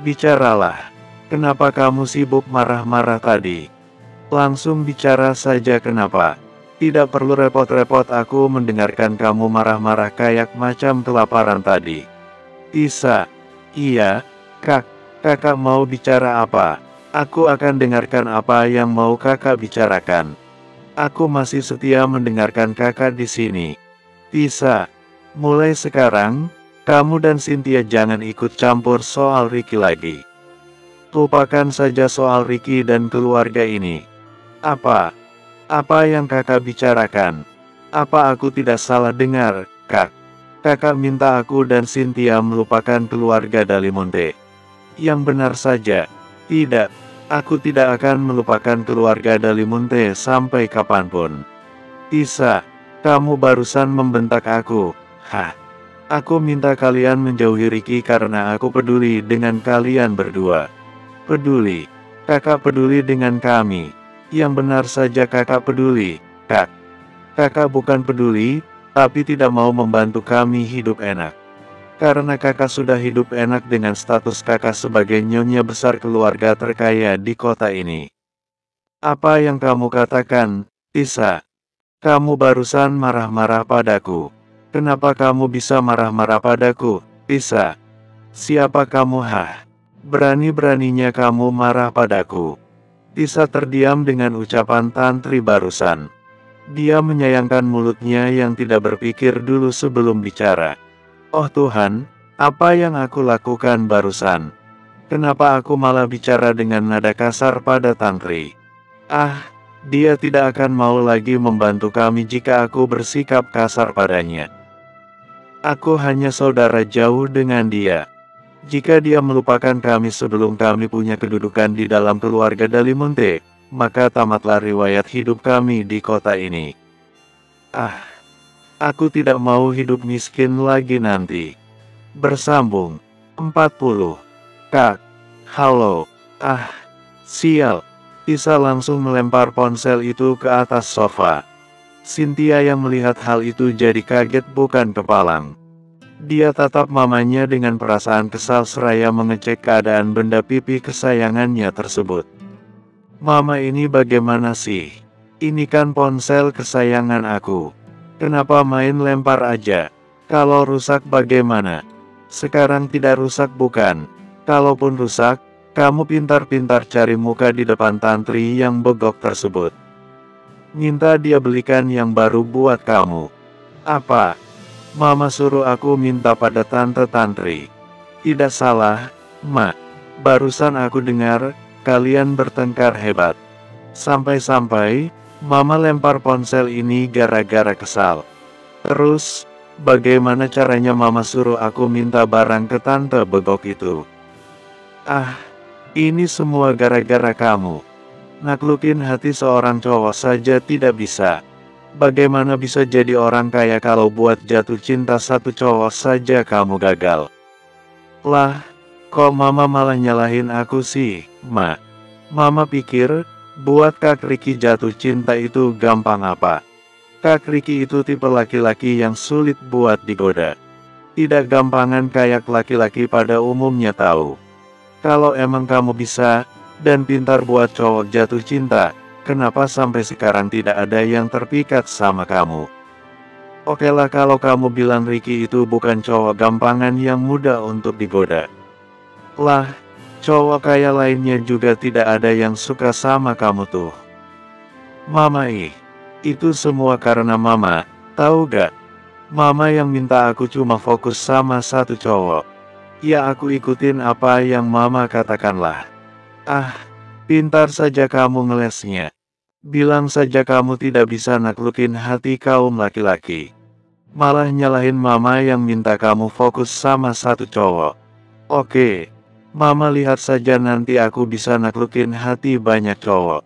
Bicaralah. Kenapa kamu sibuk marah-marah tadi? Langsung bicara saja kenapa. Tidak perlu repot-repot aku mendengarkan kamu marah-marah kayak macam kelaparan tadi. Tisa. Iya, kakak mau bicara apa? Aku akan dengarkan apa yang mau kakak bicarakan. Aku masih setia mendengarkan kakak di sini. Tisa. Mulai sekarang, kamu dan Cynthia jangan ikut campur soal Ricky lagi. Lupakan saja soal Ricky dan keluarga ini. Apa yang kakak bicarakan? Apa aku tidak salah dengar, Kak? Kakak minta aku dan Cynthia melupakan keluarga Dalimunte. Yang benar saja. Tidak, aku tidak akan melupakan keluarga Dalimunte sampai kapanpun. Tisa, kamu barusan membentak aku. Hah? Aku minta kalian menjauhi Ricky karena aku peduli dengan kalian berdua. Peduli? Kakak peduli dengan kami. Yang benar saja kakak peduli, Kak. Kakak bukan peduli, tapi tidak mau membantu kami hidup enak. Karena kakak sudah hidup enak dengan status kakak sebagai nyonya besar keluarga terkaya di kota ini. Apa yang kamu katakan, Tisa? Kamu barusan marah-marah padaku. Kenapa kamu bisa marah-marah padaku, Tisa? Siapa kamu? Berani-beraninya kamu marah padaku. Tisa terdiam dengan ucapan Tantri barusan. Dia menyayangkan mulutnya yang tidak berpikir dulu sebelum bicara. Oh Tuhan, apa yang aku lakukan barusan? Kenapa aku malah bicara dengan nada kasar pada Tantri? Dia tidak akan mau lagi membantu kami jika aku bersikap kasar padanya. Aku hanya saudara jauh dengan dia. Jika dia melupakan kami sebelum kami punya kedudukan di dalam keluarga Dalimunte, maka tamatlah riwayat hidup kami di kota ini. Aku tidak mau hidup miskin lagi nanti. Bersambung 40. Kak, halo. Sial. Tisa langsung melempar ponsel itu ke atas sofa. Cynthia yang melihat hal itu jadi kaget bukan kepalang. Dia tatap mamanya dengan perasaan kesal seraya mengecek keadaan benda pipi kesayangannya tersebut. Mama ini bagaimana sih? Ini kan ponsel kesayangan aku. Kenapa main lempar aja? Kalau rusak bagaimana? Sekarang tidak rusak bukan? Kalaupun rusak, kamu pintar-pintar cari muka di depan Tantri yang bogok tersebut. Minta dia belikan yang baru buat kamu. Apa? Mama suruh aku minta pada Tante Tantri. Tidak salah, Ma. Barusan aku dengar, kalian bertengkar hebat. Sampai-sampai, Mama lempar ponsel ini gara-gara kesal. Terus, bagaimana caranya Mama suruh aku minta barang ke Tante bogok itu? Ini semua gara-gara kamu. Naklukin hati seorang cowok saja tidak bisa. Bagaimana bisa jadi orang kaya kalau buat jatuh cinta satu cowok saja kamu gagal? Lah, kok Mama malah nyalahin aku sih, Ma? Mama pikir, buat Kak Ricky jatuh cinta itu gampang apa? Kak Ricky itu tipe laki-laki yang sulit buat digoda. Tidak gampangan kayak laki-laki pada umumnya tahu. Kalau emang kamu bisa, dan pintar buat cowok jatuh cinta, kenapa sampai sekarang tidak ada yang terpikat sama kamu? Oke lah kalau kamu bilang Ricky itu bukan cowok gampangan yang mudah untuk digoda. Lah, cowok kaya lainnya juga tidak ada yang suka sama kamu tuh. Mama itu semua karena Mama, tahu gak? Mama yang minta aku cuma fokus sama satu cowok. Ya aku ikutin apa yang Mama katakanlah. Ah, pintar saja kamu ngelesnya. Bilang saja kamu tidak bisa naklukin hati kaum laki-laki. Malah nyalahin Mama yang minta kamu fokus sama satu cowok. Oke, Mama lihat saja nanti aku bisa naklukin hati banyak cowok.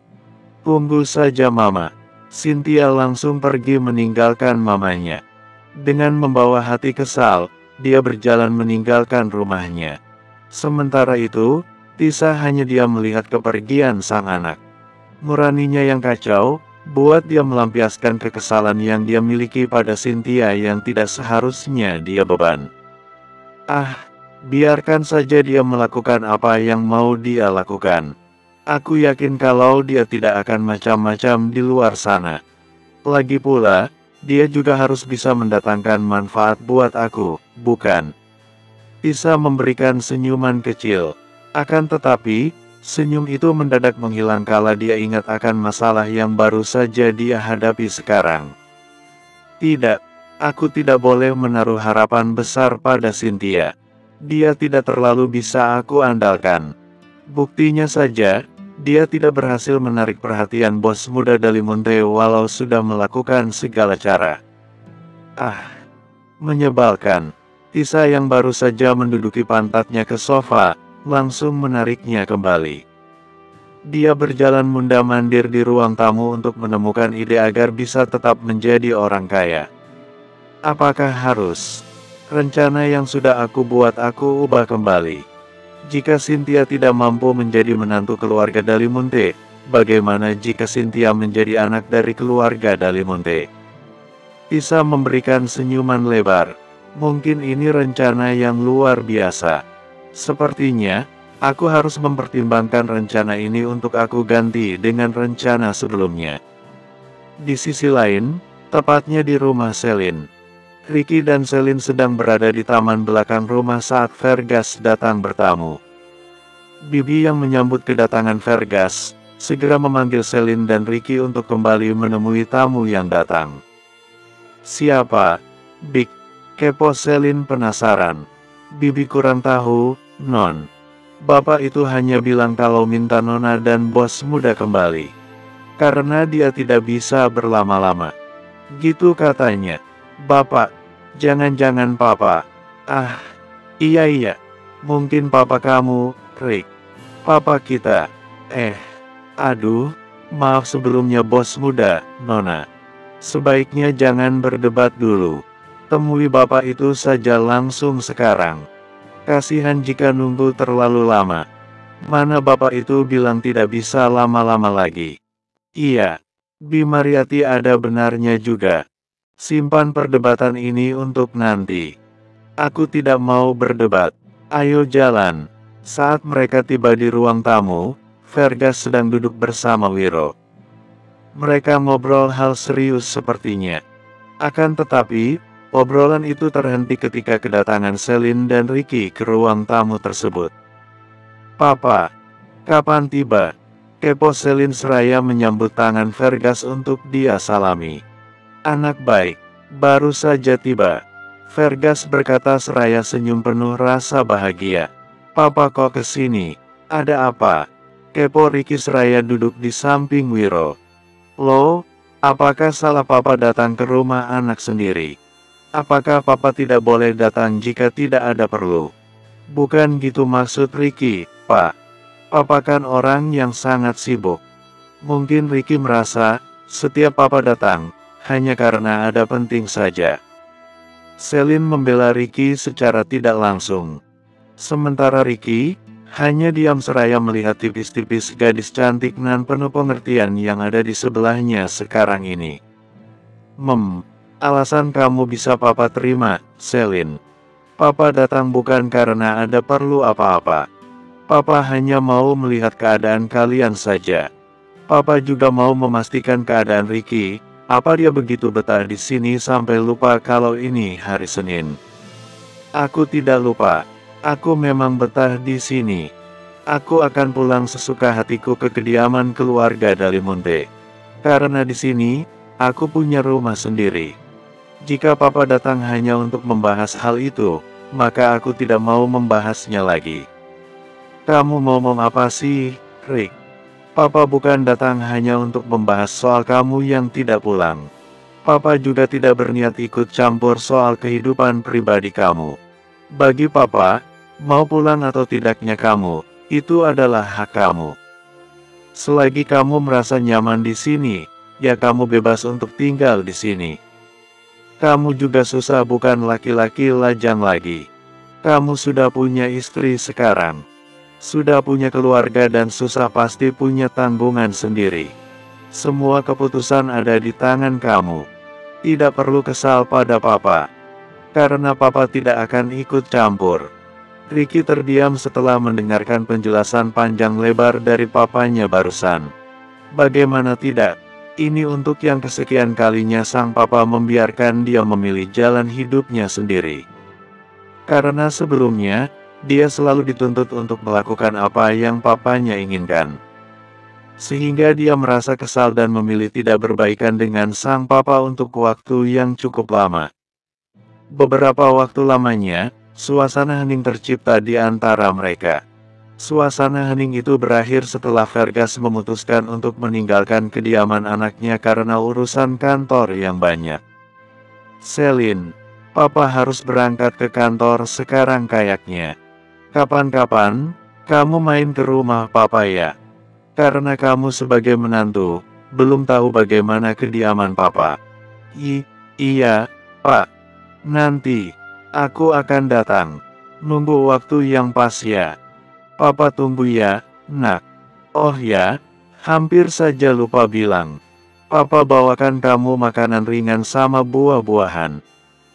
Tunggu saja Mama. Cynthia langsung pergi meninggalkan mamanya. Dengan membawa hati kesal, dia berjalan meninggalkan rumahnya. Sementara itu, Tisa hanya diam melihat kepergian sang anak. Nuraninya yang kacau, buat dia melampiaskan kekesalan yang dia miliki pada Cynthia yang tidak seharusnya dia beban. Ah, biarkan saja dia melakukan apa yang mau dia lakukan. Aku yakin kalau dia tidak akan macam-macam di luar sana. Lagi pula, dia juga harus bisa mendatangkan manfaat buat aku, bukan? Tisa memberikan senyuman kecil. Akan tetapi, senyum itu mendadak menghilang kala dia ingat akan masalah yang baru saja dia hadapi sekarang. Tidak, aku tidak boleh menaruh harapan besar pada Cynthia. Dia tidak terlalu bisa aku andalkan. Buktinya saja, dia tidak berhasil menarik perhatian bos muda Dalimonte walau sudah melakukan segala cara. Ah, menyebalkan. Tisa yang baru saja menduduki pantatnya ke sofa, langsung menariknya kembali. Dia berjalan mundar-mandir di ruang tamu untuk menemukan ide agar bisa tetap menjadi orang kaya. Apakah harus? Rencana yang sudah aku buat aku ubah kembali. Jika Cynthia tidak mampu menjadi menantu keluarga Dalimonte, bagaimana jika Cynthia menjadi anak dari keluarga Dalimonte? Tisa memberikan senyuman lebar. Mungkin ini rencana yang luar biasa. Sepertinya, aku harus mempertimbangkan rencana ini untuk aku ganti dengan rencana sebelumnya. Di sisi lain, tepatnya di rumah Celine. Ricky dan Celine sedang berada di taman belakang rumah saat Fergus datang bertamu. Bibi yang menyambut kedatangan Fergus, segera memanggil Celine dan Ricky untuk kembali menemui tamu yang datang. Siapa? Big. Kepo Celine penasaran. Bibi kurang tahu, Non. Bapak itu hanya bilang kalau minta Nona dan bos muda kembali. Karena dia tidak bisa berlama-lama. Gitu katanya. Bapak, jangan-jangan papa. Ah, iya. Mungkin papa kamu, Rick. Papa kita. Aduh, maaf sebelumnya bos muda, Nona. Sebaiknya jangan berdebat dulu. Temui bapak itu saja langsung sekarang. Kasihan jika nunggu terlalu lama. Mana bapak itu bilang tidak bisa lama-lama lagi. Iya, Bimariati ada benarnya juga. Simpan perdebatan ini untuk nanti. Aku tidak mau berdebat. Ayo jalan. Saat mereka tiba di ruang tamu, Fergus sedang duduk bersama Wiro. Mereka ngobrol hal serius sepertinya. Akan tetapi, obrolan itu terhenti ketika kedatangan Celine dan Ricky ke ruang tamu tersebut. Papa, kapan tiba? Kepo Celine seraya menyambut tangan Fergus untuk dia salami. Anak baik, baru saja tiba. Fergus berkata seraya senyum penuh rasa bahagia. Papa kok kesini? Ada apa? Kepo Ricky seraya duduk di samping Wiro. Loh, apakah salah papa datang ke rumah anak sendiri? Apakah papa tidak boleh datang jika tidak ada perlu? Bukan gitu maksud Ricky, Pak. Papa kan orang yang sangat sibuk. Mungkin Ricky merasa, setiap papa datang, hanya karena ada penting saja. Celine membela Ricky secara tidak langsung. Sementara Ricky, hanya diam seraya melihat tipis-tipis gadis cantik nan penuh pengertian yang ada di sebelahnya sekarang ini. Alasan kamu bisa papa terima, Celine. Papa datang bukan karena ada perlu apa-apa. Papa hanya mau melihat keadaan kalian saja. Papa juga mau memastikan keadaan Ricky, Apa dia begitu betah di sini sampai lupa kalau ini hari Senin? Aku tidak lupa. Aku memang betah di sini. Aku akan pulang sesuka hatiku ke kediaman keluarga Dalimunte. Karena di sini, aku punya rumah sendiri. Jika papa datang hanya untuk membahas hal itu, maka aku tidak mau membahasnya lagi. Kamu mau apa sih, Rick? Papa bukan datang hanya untuk membahas soal kamu yang tidak pulang. Papa juga tidak berniat ikut campur soal kehidupan pribadi kamu. Bagi papa, mau pulang atau tidaknya kamu, itu adalah hak kamu. Selagi kamu merasa nyaman di sini, ya kamu bebas untuk tinggal di sini. Kamu juga susah bukan laki-laki lajang lagi. Kamu sudah punya istri sekarang. Sudah punya keluarga dan susah pasti punya tanggungan sendiri. Semua keputusan ada di tangan kamu. Tidak perlu kesal pada papa. Karena papa tidak akan ikut campur. Ricky terdiam setelah mendengarkan penjelasan panjang lebar dari papanya barusan. Bagaimana tidak? Ini untuk yang kesekian kalinya sang papa membiarkan dia memilih jalan hidupnya sendiri. Karena sebelumnya, dia selalu dituntut untuk melakukan apa yang papanya inginkan. Sehingga dia merasa kesal dan memilih tidak berbaikan dengan sang papa untuk waktu yang cukup lama. Beberapa waktu lamanya, suasana hening tercipta di antara mereka. Suasana hening itu berakhir setelah Fergus memutuskan untuk meninggalkan kediaman anaknya karena urusan kantor yang banyak. Celine, papa harus berangkat ke kantor sekarang kayaknya. Kapan-kapan, kamu main ke rumah papa ya. Karena kamu sebagai menantu, belum tahu bagaimana kediaman papa. Iya, Pak. Nanti, aku akan datang. Nunggu waktu yang pas ya. Papa tunggu ya, nak. Oh ya, hampir saja lupa bilang. Papa bawakan kamu makanan ringan sama buah-buahan.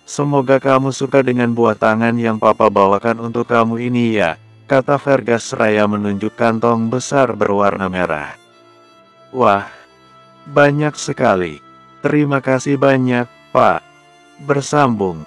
Semoga kamu suka dengan buah tangan yang papa bawakan untuk kamu ini ya, kata Fergus seraya menunjuk kantong besar berwarna merah. Wah, banyak sekali. Terima kasih banyak, Pak. Bersambung.